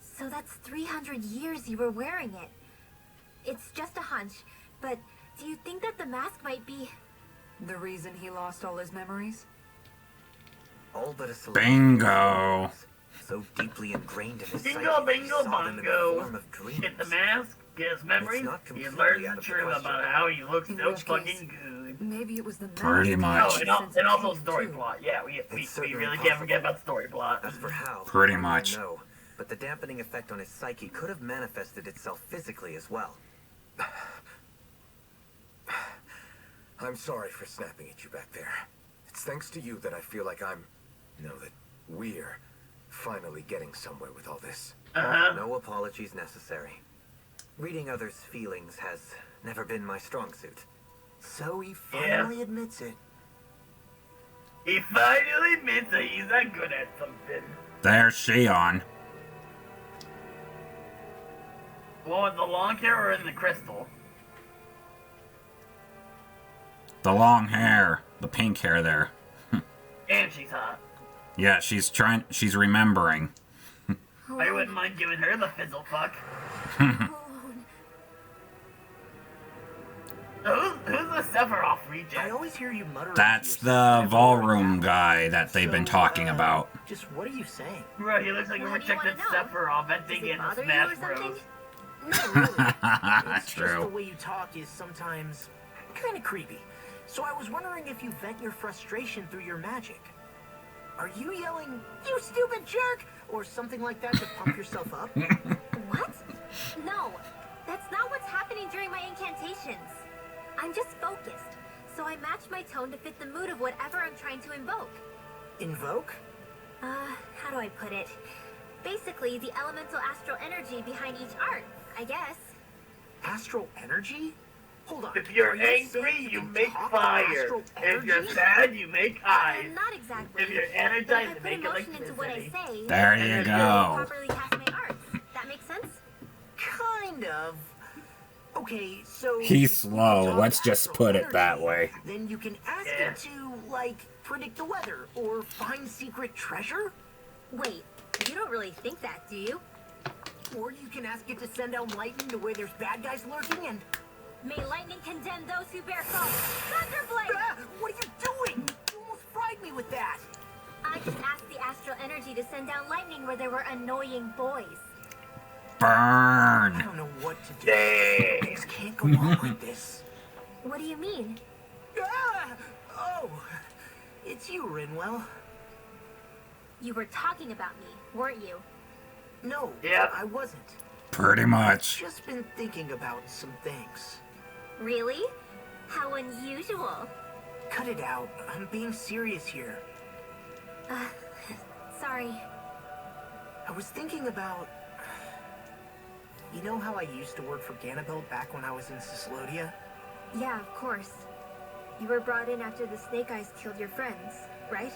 So that's 300 years you were wearing it. It's just a hunch, but do you think that the mask might be... The reason he lost all his memories? All but a select Bingo. so deeply ingrained in his Bingo, psyche, he bingo, saw them in the bongo. form of dreams. Get the mask, get his memories, not he completely learns out the of the truth question. about how he looks In so which fucking case- good. Maybe it was the Pretty mask. much. And also Sensitive story too. plot. Yeah, we It's we certainly really can't possible. forget about the story plot. As for how, Pretty I don't much. know, but the dampening effect on his psyche could have manifested itself physically as well. I'm sorry for snapping at you back there. It's thanks to you that I feel like that we're finally getting somewhere with all this. No apologies necessary. Reading others' feelings has never been my strong suit. So he finally admits it. He finally admits that he's not good at something. There's Shion. Well, in the long hair or in the crystal? The long hair. The pink hair there. And she's hot. Yeah, she's remembering. I wouldn't mind giving her the fizzle fuck. Who's the Sephiroth I reject? always hear you muttering. That's to yourself the every ballroom word. guy that they've been talking about. Just what are you saying? Bro, he looks like a What do you rejected wanna know? Sephiroth at Does thinking it in bother you Smash or something? Bros. No, really. It's just the True. way you talk is sometimes kind of creepy. So I was wondering if you vent your frustration through your magic. Are you yelling, "You stupid jerk," or something like that to pump yourself up? What? No, that's not what's happening during my incantations. I'm just focused, so I match my tone to fit the mood of whatever I'm trying to invoke. Invoke? How do I put it? Basically, the elemental astral energy behind each art, I guess. Astral energy? Hold on. If you're Are you angry, saying you can make talk fire. astral If you're energy? sad, you make eyes. Not exactly. If you're But energized, if I put make emotion into what I electricity. say, There then you I can go. properly cast my arts. That makes sense? Kind of. Okay, so... He's if slow, you talk let's just astral put it that energy, way. Then you can ask it to, like, predict the weather or find secret treasure. Wait, you don't really think that, do you? Or you can ask it to send out lightning to where there's bad guys lurking and... May lightning condemn those who bear false. Thunderblade! Ah, what are you doing? You almost fried me with that. I just asked the astral energy to send down lightning where there were annoying boys. I Burn! don't know what to do. Things can't go on like this. What do you mean? Ah! Oh, it's you, Rinwell. You were talking about me, weren't you? No, Yep. I wasn't. Pretty much. Just been thinking about some things. Really? How unusual. Cut it out. I'm being serious here. Sorry. I was thinking about... You know how I used to work for Ganabel back when I was in Ciclodia? Yeah, of course. You were brought in after the Snake Eyes killed your friends, right?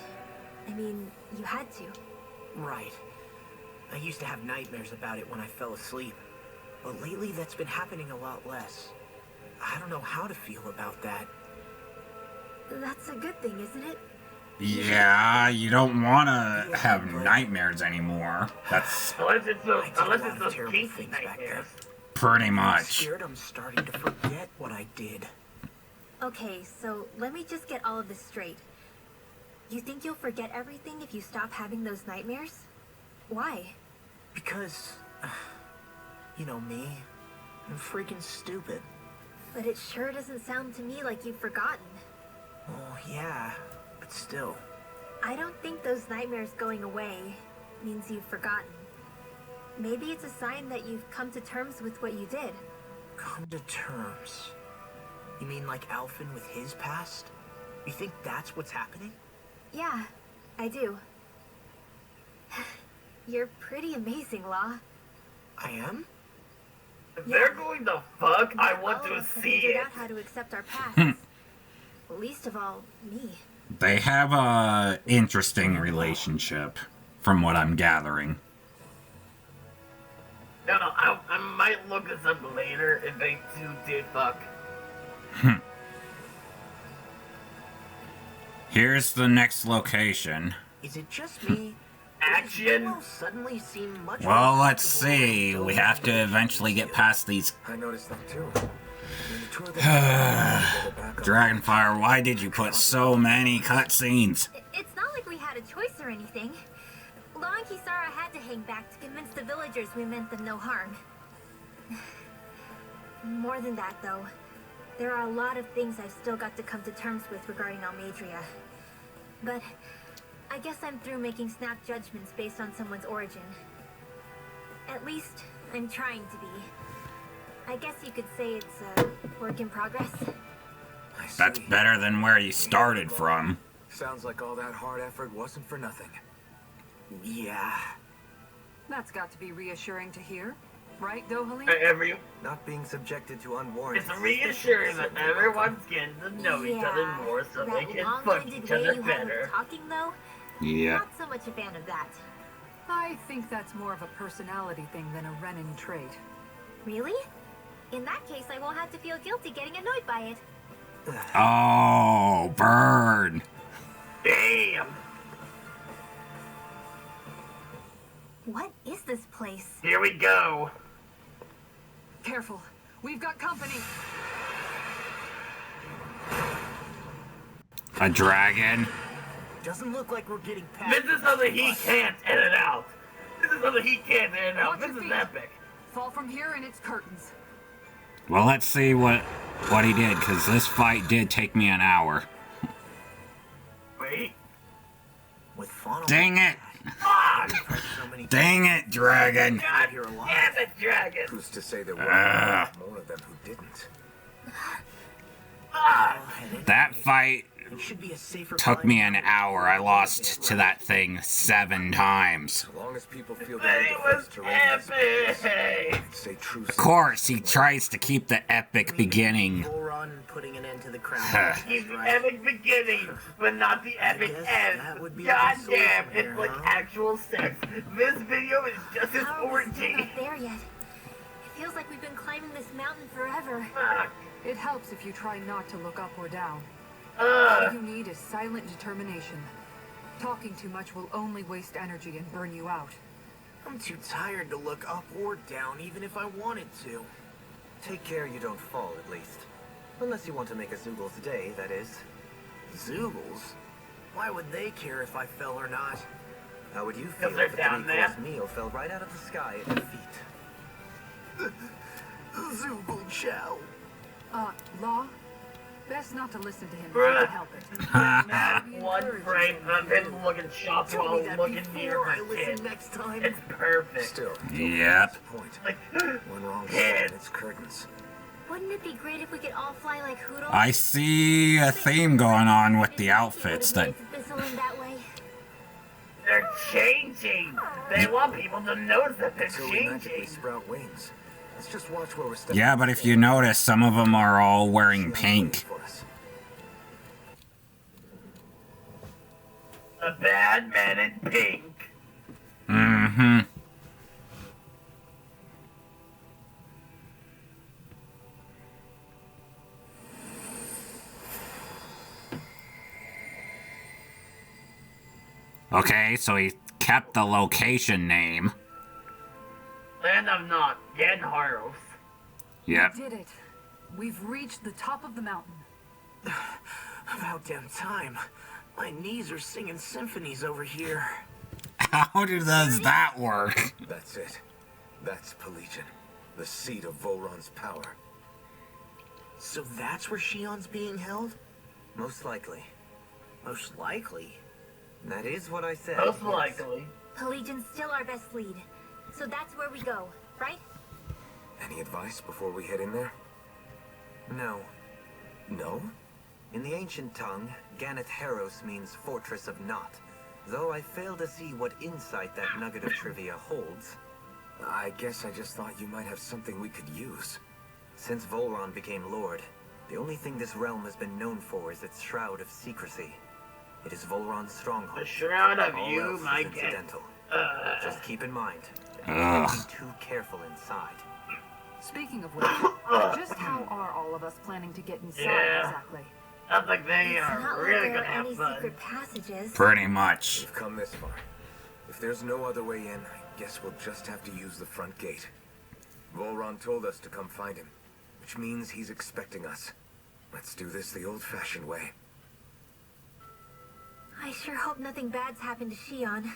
I mean, you had to. Right. I used to have nightmares about it when I fell asleep. But lately that's been happening a lot less. I don't know how to feel about that. That's a good thing, isn't it? Yeah, you don't want to have nightmares anymore. That's Unless it's those, I did a unless lot it's of those terrible kinky things back then. nightmares. pretty I'm much. scared I'm starting to forget what I did. Okay, so let me just get all of this straight. You think you'll forget everything if you stop having those nightmares? Why? Because, you know me, I'm freaking stupid. But it sure doesn't sound to me like you've forgotten. Oh, yeah, but still. I don't think those nightmares going away means you've forgotten. Maybe it's a sign that you've come to terms with what you did. Come to terms. You mean like Alphen with his past? You think that's what's happening? Yeah, I do. You're pretty amazing, Law. I am? If they're going to fuck, I All want of to us have see figured it. out how to accept our pasts. Least of all, me. They have a interesting relationship, from what I'm gathering. No, I might look this up later if they two did fuck. Here's the next location. Is it just me? Action. Does Willow suddenly seem much Well, more let's comfortable see. with We going have to on eventually get past these. I noticed that too. When the two of them got back up, Dragonfire, why did you put so many cutscenes? It's not like we had a choice or anything. Law and Kisara had to hang back to convince the villagers we meant them no harm. More than that, though, there are a lot of things I've still got to come to terms with regarding Almadria. But I guess I'm through making snap judgments based on someone's origin. At least, I'm trying to be. I guess you could say it's a work in progress. I see. That's better than where you started from. Sounds like all that hard effort wasn't for nothing. Yeah. That's got to be reassuring to hear. Right, Dohalie? Not being subjected to unwarranted. It's reassuring that everyone's getting to know each other more so they that can fuck long-winded each way other you have better. of talking, though, Yeah. not so much a fan of that. I think that's more of a personality thing than a Renin trait. Really? In that case, I won't have to feel guilty getting annoyed by it. Oh, burn. Damn! What is this place? Here we go. Careful. We've got company. A dragon? Doesn't look like we're getting past. This is something he can't edit out. This is something he can't edit out. Watch This your is feet. epic. Fall from here and it's curtains. Well, let's see what he did, because this fight did take me an hour. Wait. With funnel. Dang it! Fuck! So many Dang it, dragon! God You're alive. damn it, dragon! Who's to say there weren't more of them who didn't? Fuck! That fight It should be a safer took me an climate. hour. I lost to that thing 7 times. As long as people feel That they it was epic! say true. Of course, he tries to keep the epic beginning. Full run, putting an end to the crown. He's the right? epic beginning, but not the epic guess end. that would be a God good damn, solution it's here, like huh? actual sex. This video is just as How are we still orgy. not there yet? If Feels like we've been climbing this mountain forever. It helps if you try not to look up or down. All you need is silent determination. Talking too much will only waste energy and burn you out. I'm too tired to look up or down, even if I wanted to. Take care you don't fall, at least. Unless you want to make a Zoogle's day, that is. Zoogles? Why would they care if I fell or not? How would you feel they're if a down there. three-course meal fell right out of the sky at your feet? Zoogle chow. Law? Best not to listen to him if you Bruh. can help it. Not one frame of him looking shocked Tell while me that looking near before I his listen kid. next time. It's perfect. Still, Yep. that's the point. Like, One wrong Yeah. step and it's curtains. Wouldn't it be great if we could all fly like Hoodle? I see a theme going on with the outfits that... that way. they're changing. They want people to notice that they're Until we magically changing. sprout wings. Let's just watch where we're stepping. Yeah, but if you notice, some of them are all wearing Shion's pink. waiting for us. A bad man in pink. Mm-hmm. Okay, so he kept the location name. Land of Not, Gen Haros. Yep. We did it. We've reached the top of the mountain. About damn time. My knees are singing symphonies over here. How does that work? That's it. That's Pelegion, the seat of Volron's power. So that's where Shion's being held? Most likely. Most likely. That is what I said. Most yes. likely. Pelegian's still our best lead. So that's where we go, right? Any advice before we head in there? No. No? In the ancient tongue, Ganath Haros means Fortress of Naught. Though I fail to see what insight that nugget of trivia holds. I guess I just thought you might have something we could use. Since Volron became Lord, the only thing this realm has been known for is its shroud of secrecy. It is Volron's stronghold. The shroud of All you, else my is god. incidental. Just keep in mind, that you Ugh. can't be too careful inside. Speaking of which, just how are all of us planning to get inside Yeah. exactly? I think they It's are not like really there gonna are have any fun. secret passages. Pretty much. We've come this far. If there's no other way in, I guess we'll just have to use the front gate. Volron told us to come find him, which means he's expecting us. Let's do this the old-fashioned way. I sure hope nothing bad's happened to Shion.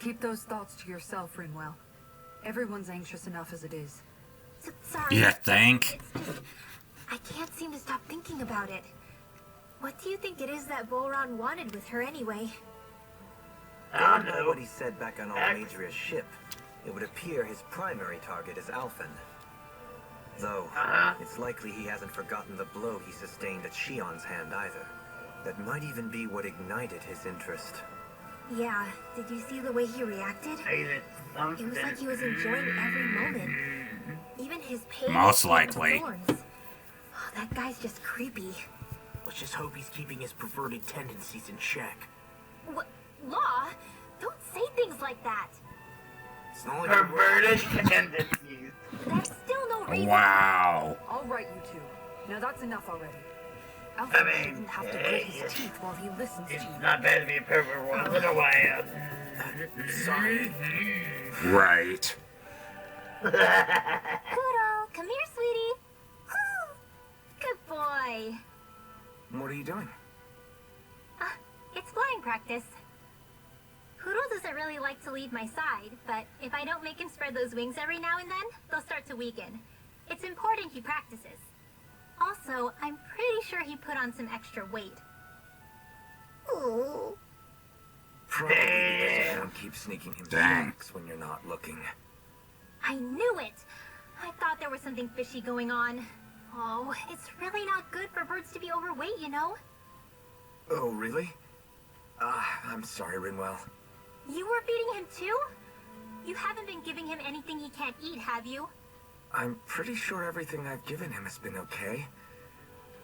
Keep those thoughts to yourself, Rinwell. Everyone's anxious enough as it is. Sorry. You think? It's just, I can't seem to stop thinking about it. What do you think it is that Volron wanted with her anyway? I Going don't by know. what he said back on Almadria's ship, it would appear his primary target is Alphen. Though, it's likely he hasn't forgotten the blow he sustained at Shion's hand either. That might even be what ignited his interest. Yeah, did you see the way he reacted? Hated something. It was like he was enjoying every moment. Even his pain. Most was turned to likely. thorns. Oh, that guy's just creepy. Let's just hope he's keeping his perverted tendencies in check. What? Law? Don't say things like that. It's not like Perverted tendencies. That's still no reason. Wow. All right, you two. Now that's enough already. I Alfred mean, didn't have to grit his teeth while he listens to It's you. not bad to be a pervert once in a while. Sorry. Right. Poodle, come here, sweetie. Good boy. What are you doing? It's flying practice. Poodle doesn't really like to leave my side, but if I don't make him spread those wings every now and then, they'll start to weaken. It's important he practices. Also, I'm pretty sure he put on some extra weight. Ooh. Probably because everyone keeps sneaking him Dang. snacks when you're not looking. I knew it! I thought there was something fishy going on. Oh, it's really not good for birds to be overweight, you know? Oh, really? I'm sorry, Rinwell. You were feeding him too? You haven't been giving him anything he can't eat, have you? I'm pretty sure everything I've given him has been okay.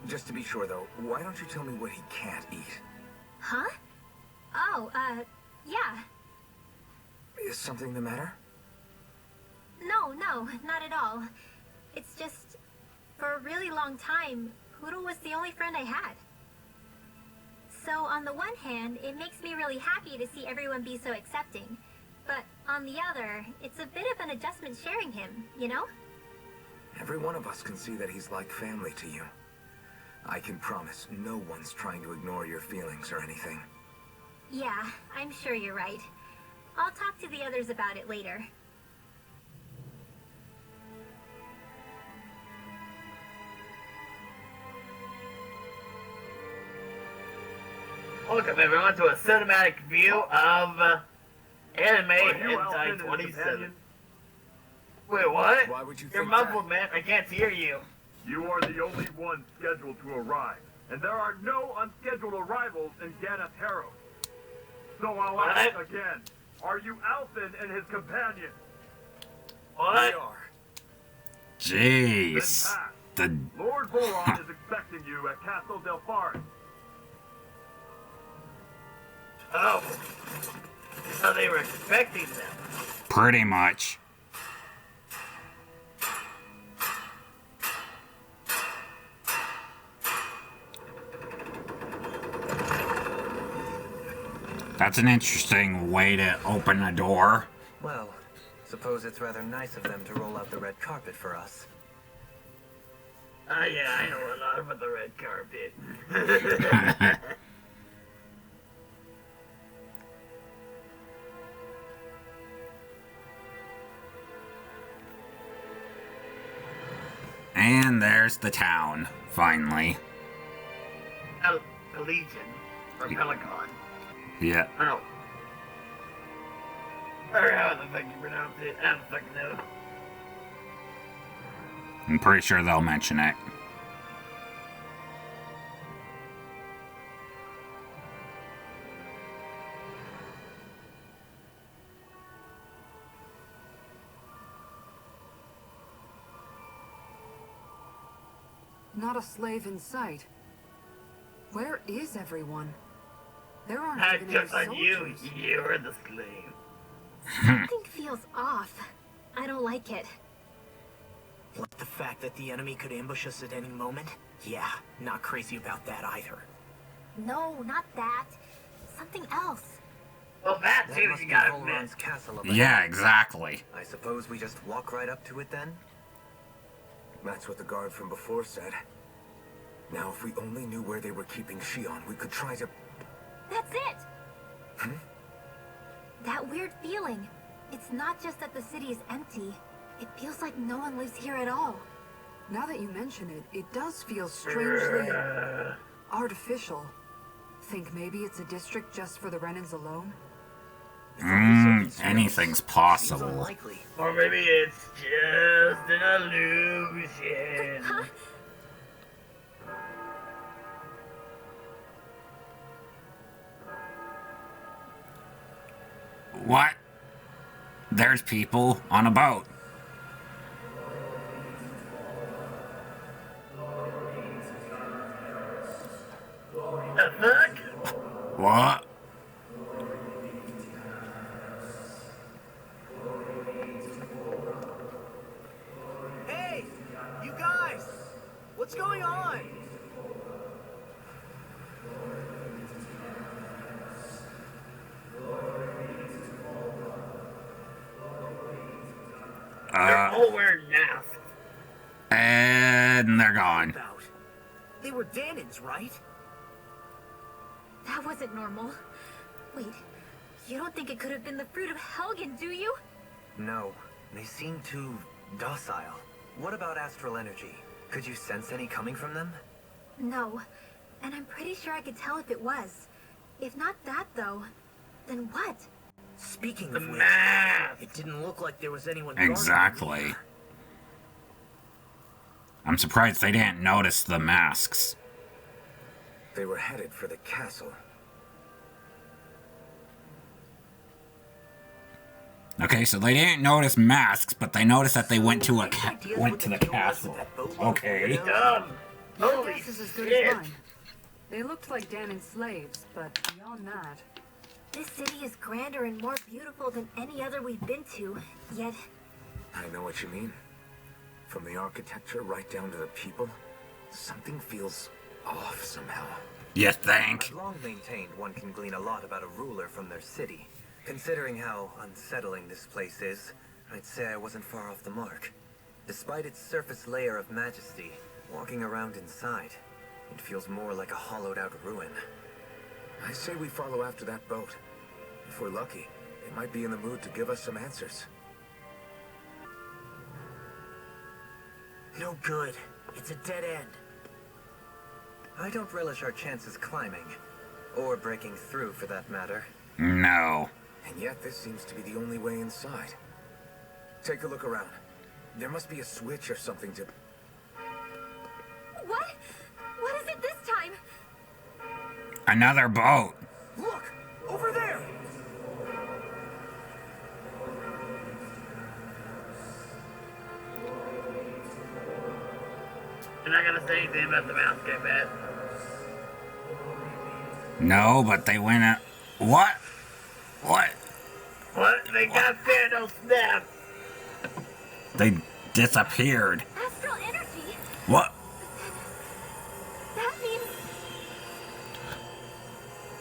Just to be sure, though, why don't you tell me what he can't eat? Huh? Oh, yeah. Is something the matter? No, Oh, no, not at all. It's just, for a really long time, Poodle was the only friend I had. So on the one hand, it makes me really happy to see everyone be so accepting. But on the other, it's a bit of an adjustment sharing him, you know? Every one of us can see that he's like family to you. I can promise no one's trying to ignore your feelings or anything. Yeah, I'm sure you're right. I'll talk to the others about it later. Welcome everyone to a cinematic view of Anime Hentai 27. Wait, what? Why would you You're think muffled, that? man. I can't hear you. You are the only one scheduled to arrive, and there are no unscheduled arrivals in Ganapero. So I'll ask again, are you Alfin and his companion? What? We are. Jeez. Then pass. The Lord Boron is expecting you at Castle Del Fari. Oh. So they were expecting them. pretty much. That's an interesting way to open a door. Well, suppose it's rather nice of them to roll out the red carpet for us. Oh yeah, I know a lot about the red carpet. And there's the town, finally. Legion. Or Pelican. Yeah. I don't know. Or how the fuck you pronounce it. I don't fucking know. I'm pretty sure they'll mention it. Not a slave in sight. Where is everyone? There aren't Not even just any on you. soldiers. You're the slave. Something feels off. I don't like it. Like the fact that the enemy could ambush us at any moment? Yeah, not crazy about that either. No, not that. Something else. Well, that That too, must you be gotta Holron's admit. castle up ahead. Yeah, exactly. I suppose we just walk right up to it then? That's what the guard from before said. Now, if we only knew where they were keeping Shion, we could try to... That's it! That weird feeling. It's not just that the city is empty. It feels like no one lives here at all. Now that you mention it, it does feel strangely artificial. Think maybe it's a district just for the Renans alone? Anything's Seems possible. unlikely. Or maybe it's just an illusion. Huh? What? There's people on a boat. The fuck? What? Hey! You guys! What's going on? They're all wearing masks. And they're gone. About? They were Danins, right? That wasn't normal. Wait, you don't think it could have been the fruit of Helgen, do you? No, they seem too docile. What about astral energy? Could you sense any coming from them? No, and I'm pretty sure I could tell if it was. If not that, though, then what? Speaking The of which, mask. it didn't look like there was anyone guarding them Exactly. either. I'm surprised they didn't notice the masks. They were headed for the castle. Okay, so they didn't notice masks, but they noticed that they went to a Any ideas went what to the deal was castle. with that boat? Okay. Dumb. Your Holy guess is as good shit. as mine. They looked like Danon slaves, but beyond that, This city is grander and more beautiful than any other we've been to, yet I know what you mean. From the architecture right down to the people, something feels off somehow. You think? I've long maintained one can glean a lot about a ruler from their city. Considering how unsettling this place is, I'd say I wasn't far off the mark. Despite its surface layer of majesty, walking around inside, it feels more like a hollowed-out ruin. I say we follow after that boat. If we're lucky, it might be in the mood to give us some answers. No good. It's a dead end. I don't relish our chances climbing, or breaking through for that matter. No. And yet this seems to be the only way inside. Take a look around. There must be a switch or something to... What? What is it this time? Another boat. Look! Over there! You're not gonna say anything about the mouse game, man. No, but they went out. What? What? What? They got Thanos snapped! They disappeared. Astral energy? What? That means...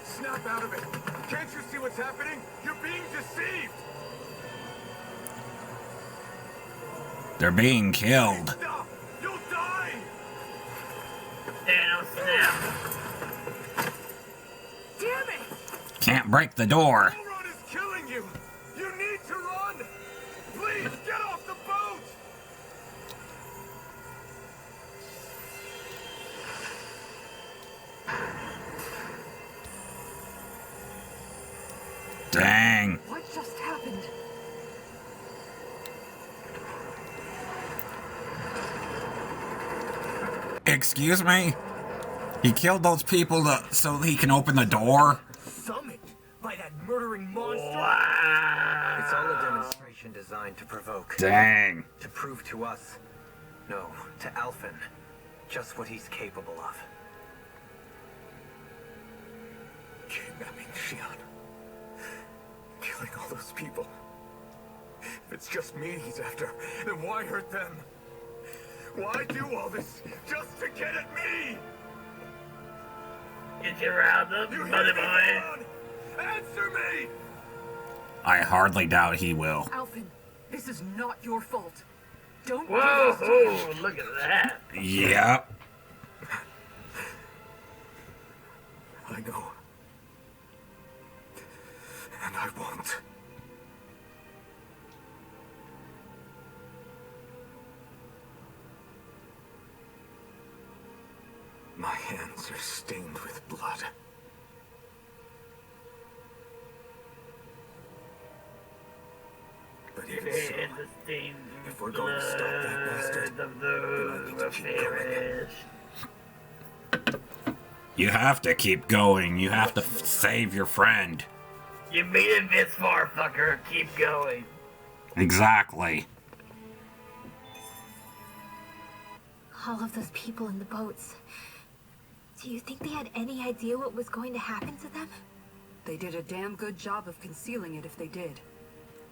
Snap out of it! Can't you see what's happening? You're being deceived! They're being killed. Stop! You'll die! Thanos snapped. Damn it! Can't break the door. Run is killing you! You need to run! Please, get off the boat! Dang. What just happened? Excuse me? He killed those people so he can open the door? Summoned by that murdering monster? It's all a demonstration designed to provoke. Dang. To prove to us, no, to Alphen, just what he's capable of. Kidnapping Shion. Killing all those people. If it's just me he's after, then why hurt them? Why do all this just to get at me? Get you around them, You buddy hear me, boy. Shion? Answer me! I hardly doubt he will. Alphen, this is not your fault. Don't do Whoa, this to me. look at that. Yep. I know. And I won't. My hands are stained with blood. But even so, if we're going to stop that bastard, of then I need to those keep going. You have to keep going. You have to save your friend. You made it this far, fucker. Keep going. Exactly. All of those people in the boats. Do you think they had any idea what was going to happen to them? They did a damn good job of concealing it if they did.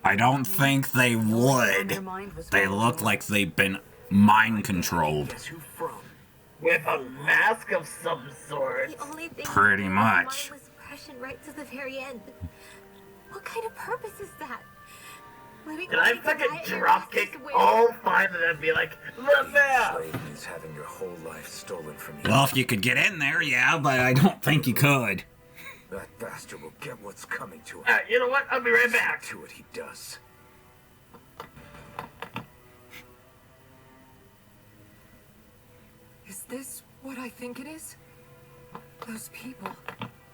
I don't think they would. They look like they've been mind controlled. Guess who from? With a mask of some sort. The only thing Pretty that blew my much. mind was suppression right to the very end. What kind of purpose is that? Living Did I only to die fucking at your dropkick master's will? all five of them and be like, the mask? Slave means having your whole life stolen from you. Well, if you could get in there, yeah, but I don't think you could. That bastard will get what's coming to him. Alright, you know what? I'll be right back. To it he does. Is this what I think it is? Those people.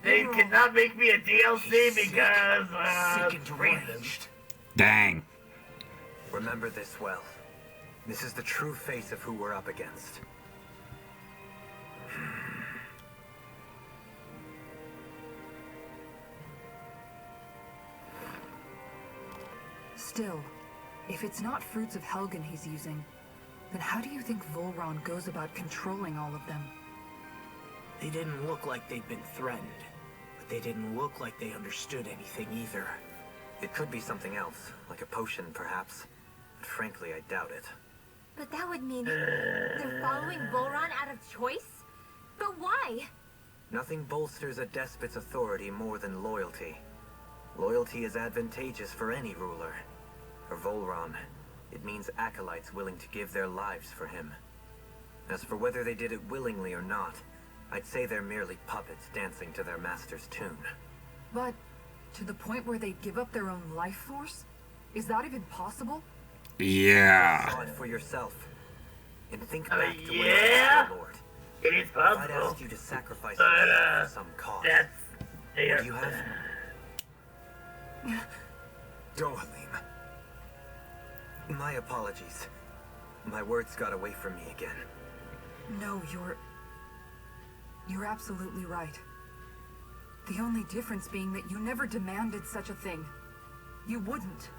They were all- cannot make me a DLC because, Sick and reasons. deranged. Dang. Remember this well. This is the true face of who we're up against. Still, if it's not fruits of Helgen he's using, then how do you think Volron goes about controlling all of them? They didn't look like they'd been threatened, but they didn't look like they understood anything either. It could be something else, like a potion, perhaps. But frankly, I doubt it. But that would mean they're following Volron out of choice? But why? Nothing bolsters a despot's authority more than loyalty. Loyalty is advantageous for any ruler. For Volron, it means acolytes willing to give their lives for him. As for whether they did it willingly or not, I'd say they're merely puppets dancing to their master's tune. But to the point where they'd give up their own life force? Is that even possible? Yeah. Saw it for yourself. And think back to when you yeah, were Lord. it is If I'd possible. asked you to sacrifice But, yourself for some cause, That's would you have? Dohalim. My apologies. My words got away from me again. No, you're absolutely right. The only difference being that you never demanded such a thing. You wouldn't.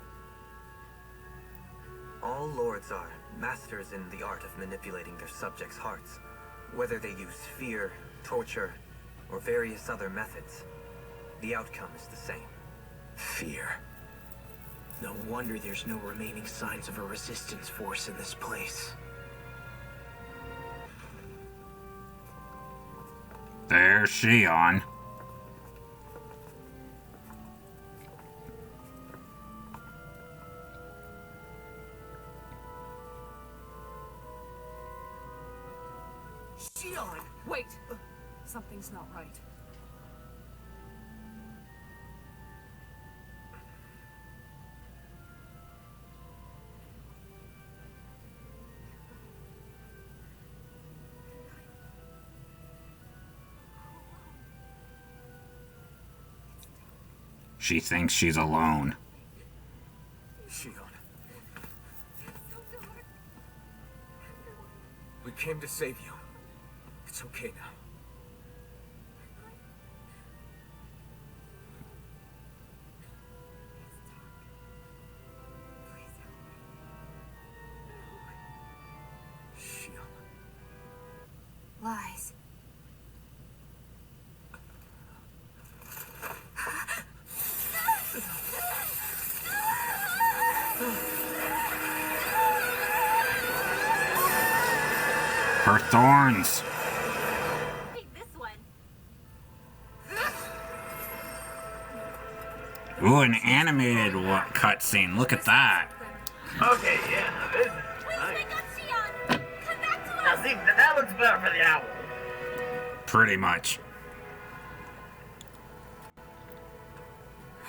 All lords are masters in the art of manipulating their subjects' hearts, whether they use fear, torture, or various other methods. The outcome is the same. Fear. No wonder there's no remaining signs of a resistance force in this place. There's Shion. Shion! Wait! Something's not right. She thinks she's alone. Shion. We came to save you. It's okay now. Shion. Lies. Her thorns. Take this one. Ooh, an animated cutscene. Look at that. Okay, yeah, this is Please nice. wake up, Shion! Come back to Now us! see, that looks better for the owl. Pretty much.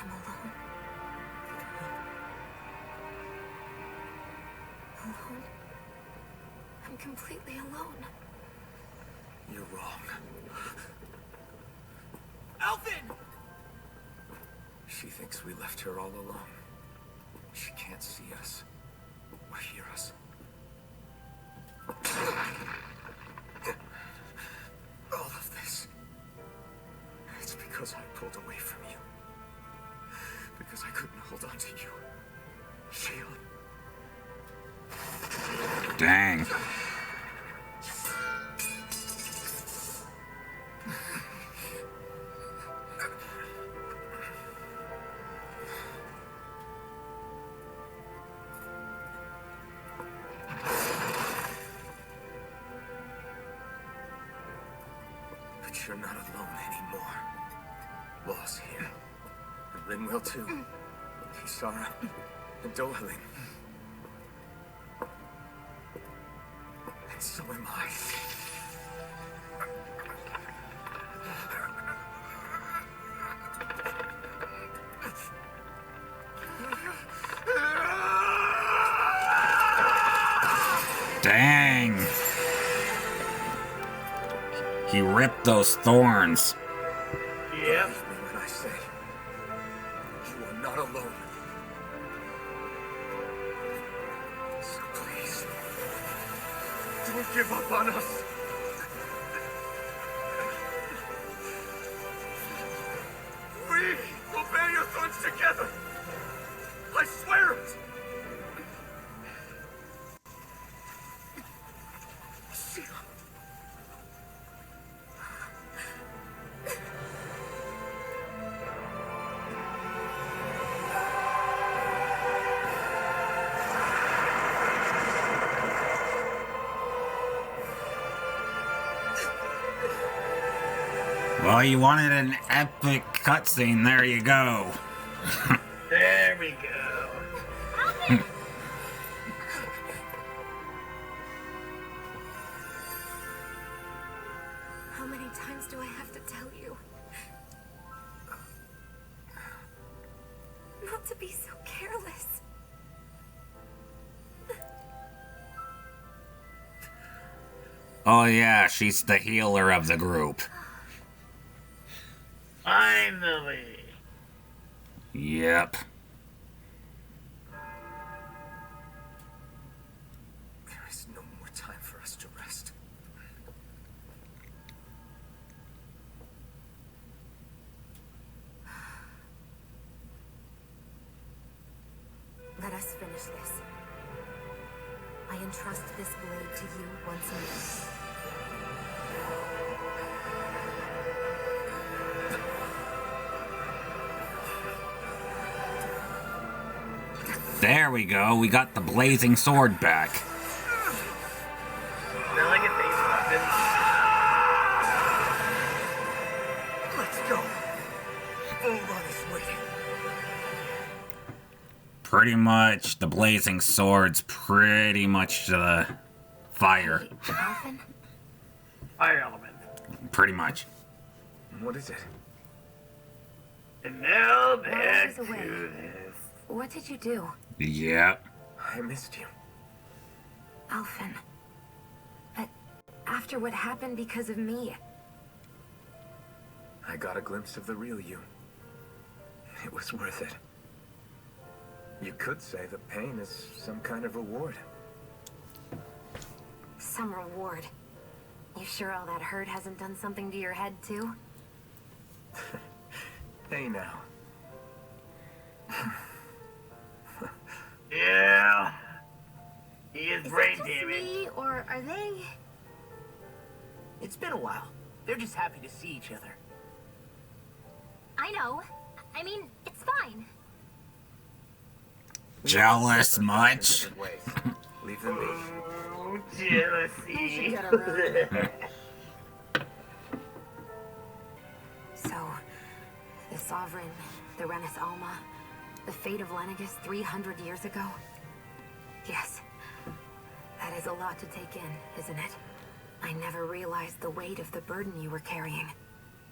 I'm alone. Alone? I'm completely alone. You're wrong. Alvin! She thinks we left her all alone. She can't see us or hear us. All of this. It's because I pulled away from you. Because I couldn't hold on to you. Shion. Dang. But you're not alone anymore. Law's here. And Rinwell too. Kisara. And Dohalim. And so am I. Dang. He ripped those thorns. Yep. Believe me when I say, you are not alone. So please, don't give up on us. We will bear your thorns together. I swear it. Well, you wanted an epic cutscene. There you go. There we go. Alvin! How many times do I have to tell you? Not to be so careless. Oh yeah, she's the healer of the group. Finally. Yep. There is no more time for us to rest. Let us finish this. I entrust this blade to you once more. There we go. We got the blazing sword back. They're like a base weapon. Let's go. Volron is waiting. Pretty much, the blazing sword's pretty much the fire. Alvin? Fire element. Pretty much. What is it? And now While I back was away. to this. What did you do? Yep. I missed you. Alvin. But after what happened because of me, I got a glimpse of the real you. It was worth it. You could say the pain is some kind of reward. some reward. You sure all that hurt hasn't done something to your head, too? Hey now. Yeah. He is Is brain that just damaged. me, or are they... It's been a while. They're just happy to see each other. I know. I mean, it's fine. Jealous much? Different ways. Leave them be. Oh, She jealousy. got around. So, the Sovereign, the Renis Alma, the fate of Lenegis 300 years ago? Yes. That is a lot to take in, isn't it? I never realized the weight of the burden you were carrying.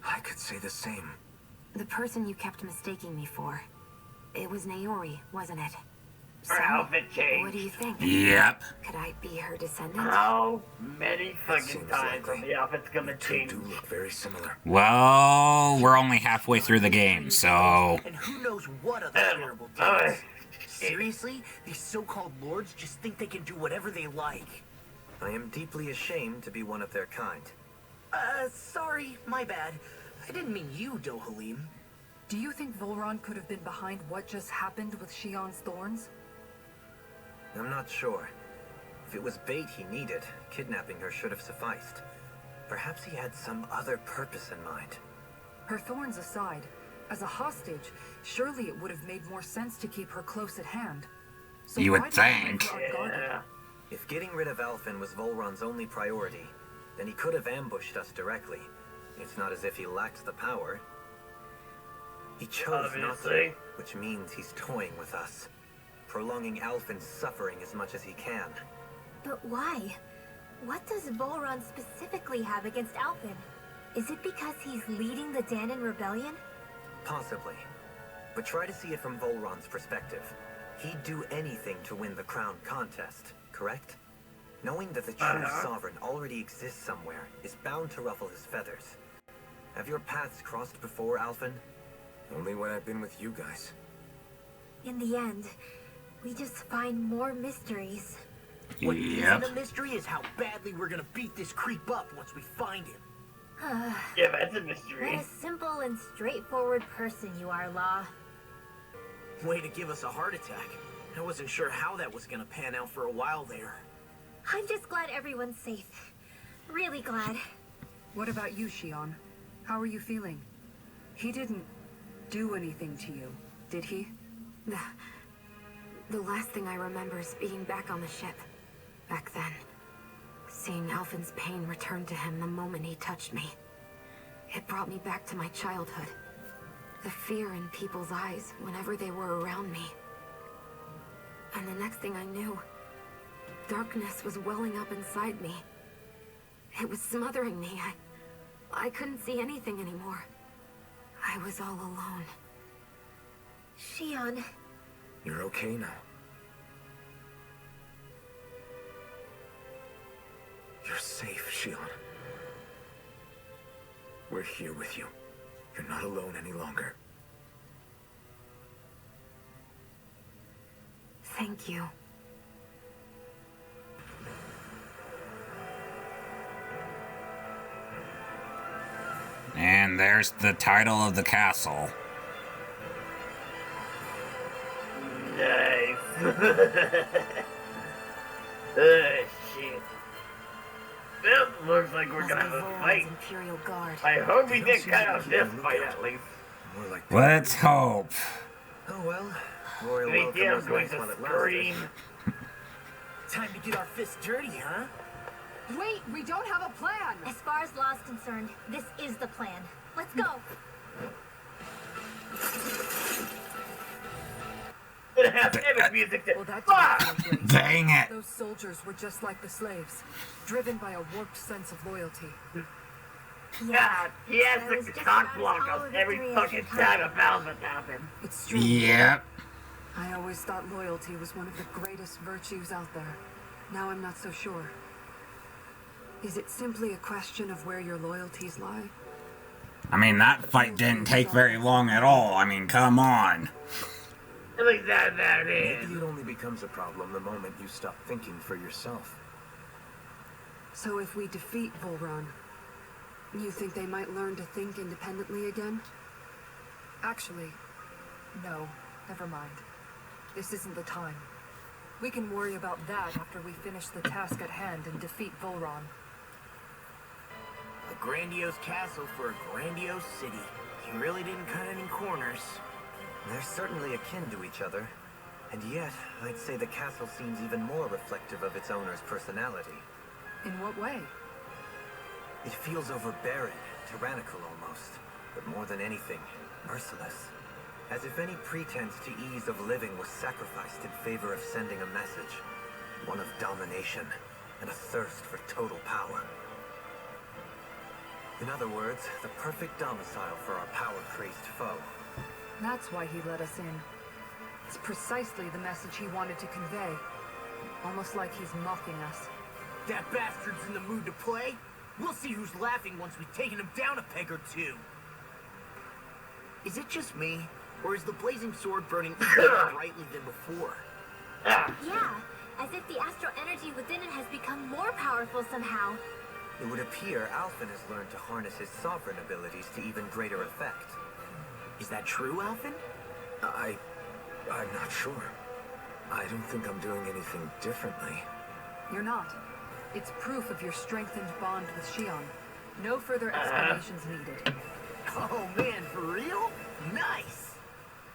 I could say the same. The person you kept mistaking me for. It was Naori, wasn't it? Her outfit changed. What do you think? Yep. Could I be her descendant? How many fucking Seems times likely. are the outfit's gonna You two change? do look very similar. Well, we're only halfway through the game, so... And who knows what other terrible things. Seriously? These so-called lords just think they can do whatever they like. I am deeply ashamed to be one of their kind. Sorry, my bad. I didn't mean you, Dohalim. Do you think Volron could have been behind what just happened with Shion's thorns? I'm not sure. If it was bait he needed, kidnapping her should have sufficed. Perhaps he had some other purpose in mind. Her thorns aside, as a hostage, surely it would have made more sense to keep her close at hand. So You would why did he think. leave her unguarded? Yeah. If getting rid of Alphen was Volron's only priority, then he could have ambushed us directly. It's not as if he lacked the power. He chose not to, Obviously. which means he's toying with us, prolonging Alphen's suffering as much as he can. But why? What does Volron specifically have against Alphen? Is it because he's leading the Danon rebellion? Possibly. But try to see it from Volron's perspective. He'd do anything to win the crown contest, correct? Knowing that the true sovereign already exists somewhere is bound to ruffle his feathers. Have your paths crossed before, Alphen? Only when I've been with you guys. In the end, we just find more mysteries. What Yep. isn't a mystery is how badly we're gonna beat this creep up once we find him. Yeah, that's a What mystery. a simple and straightforward person you are, Law. Way to give us a heart attack. I wasn't sure how that was gonna pan out for a while there. I'm just glad everyone's safe. Really glad. What about you, Shion? How are you feeling? He didn't do anything to you, did he? The last thing I remember is being back on the ship. Back then. Seeing Alphen's pain return to him the moment he touched me. It brought me back to my childhood. The fear in people's eyes whenever they were around me. And the next thing I knew, darkness was welling up inside me. It was smothering me. I couldn't see anything anymore. I was all alone. Shion. You're okay now. You're safe, Shion. We're here with you. You're not alone any longer. Thank you. And there's the title of the castle. Nice. Shit. Well, looks like we're gonna have a fight. Imperial Guard. I hope we get cut off this fight at least. More like Let's hope. Oh well. Royal Maybe welcome I'm was going nice to while it scream. lasted. Time to get our fists dirty, huh? Wait, we don't have a plan! As far as law's concerned, this is the plan. Let's go. Gonna have epic music to Well, that fuck! didn't feel great. Dang it. Those soldiers were just like the slaves, driven by a warped sense of loyalty. God, he has That was to just cock about block all us of the every three fucking extra time a Valve happens. It's strange. Yep. I always thought loyalty was one of the greatest virtues out there. Now I'm not so sure. Is it simply a question of where your loyalties lie? I mean, that fight didn't take very long at all. I mean, come on. At least that Maybe is. it only becomes a problem the moment you stop thinking for yourself. So if we defeat Volron, you think they might learn to think independently again? Actually, no. Never mind. This isn't the time. We can worry about that after we finish the task at hand and defeat Volron. A grandiose castle for a grandiose city. You really didn't cut any corners. They're certainly akin to each other. And yet, I'd say the castle seems even more reflective of its owner's personality. In what way? It feels overbearing, tyrannical almost, but more than anything, merciless. As if any pretense to ease of living was sacrificed in favor of sending a message. One of domination and a thirst for total power. In other words, the perfect domicile for our power-crazed foe. That's why he let us in. It's precisely the message he wanted to convey. Almost like he's mocking us. That bastard's in the mood to play. We'll see who's laughing once we've taken him down a peg or two. Is it just me, or is the blazing sword burning even more brightly than before? Yeah, as if the astral energy within it has become more powerful somehow. It would appear Alphen has learned to harness his sovereign abilities to even greater effect. Is that true, Alphen? I'm not sure. I don't think I'm doing anything differently. You're not. It's proof of your strengthened bond with Shion. No further explanations needed. Oh man, for real? Nice!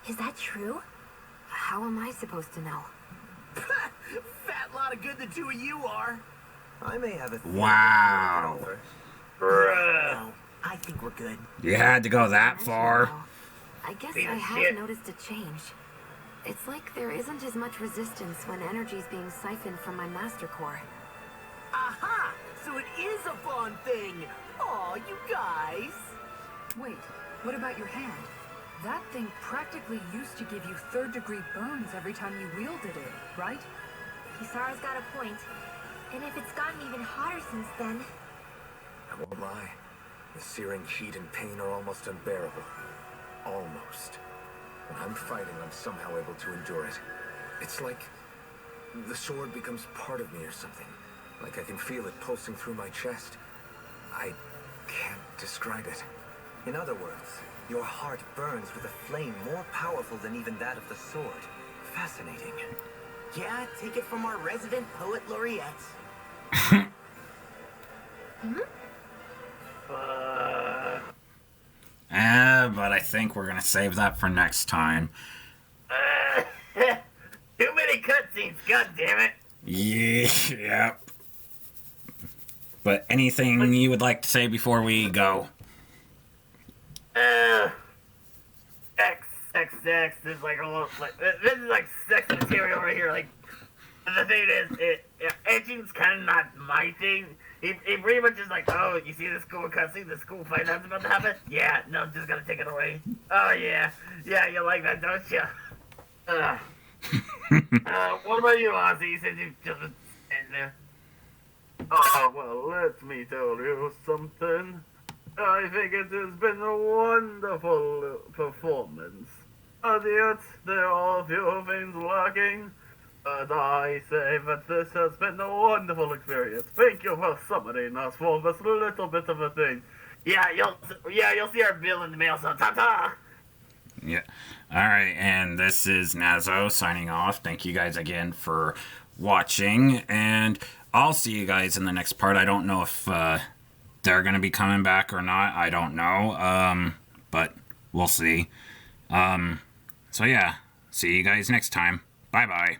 Is that true? How am I supposed to know? Fat lot of good the two of you are. I may have a theory. Wow. Bruh. No, I think we're good. You had to go that far. I guess Piece I of have shit. noticed a change. It's like there isn't as much resistance when energy's being siphoned from my master core. Aha! So it is a fun thing! Aw, you guys! Wait, what about your hand? That thing practically used to give you third-degree burns every time you wielded it, right? Kisara's got a point. And if it's gotten even hotter since then... I won't lie. The searing heat and pain are almost unbearable. Almost. When I'm fighting, I'm somehow able to endure it. It's like the sword becomes part of me or something. Like I can feel it pulsing through my chest. I can't describe it. In other words, your heart burns with a flame more powerful than even that of the sword. Fascinating. Yeah, take it from our resident poet laureate. But I think we're gonna save that for next time. Too many cutscenes, god damn it. Yep. But anything you would like to say before we go? sex. There's like a little like this is like sex material right here. Like the thing is, etching's kind of not my thing. He pretty much is like, oh, you see this cool cutscene, this cool fight that's about to happen? Yeah, no, just gotta take it away. Oh yeah, you like that, don't you? What about you, Ozzy? You said you just been sitting there. Oh, well, let me tell you something. I think it has been a wonderful performance. Yet, there are a few things lacking. And I say that this has been a wonderful experience. Thank you for summoning us for this little bit of a thing. Yeah, you'll see our bill in the mail, so ta-ta! Yeah. Alright, and this is Nazo signing off. Thank you guys again for watching, and I'll see you guys in the next part. I don't know if they're going to be coming back or not. I don't know, but we'll see. So yeah, see you guys next time. Bye-bye.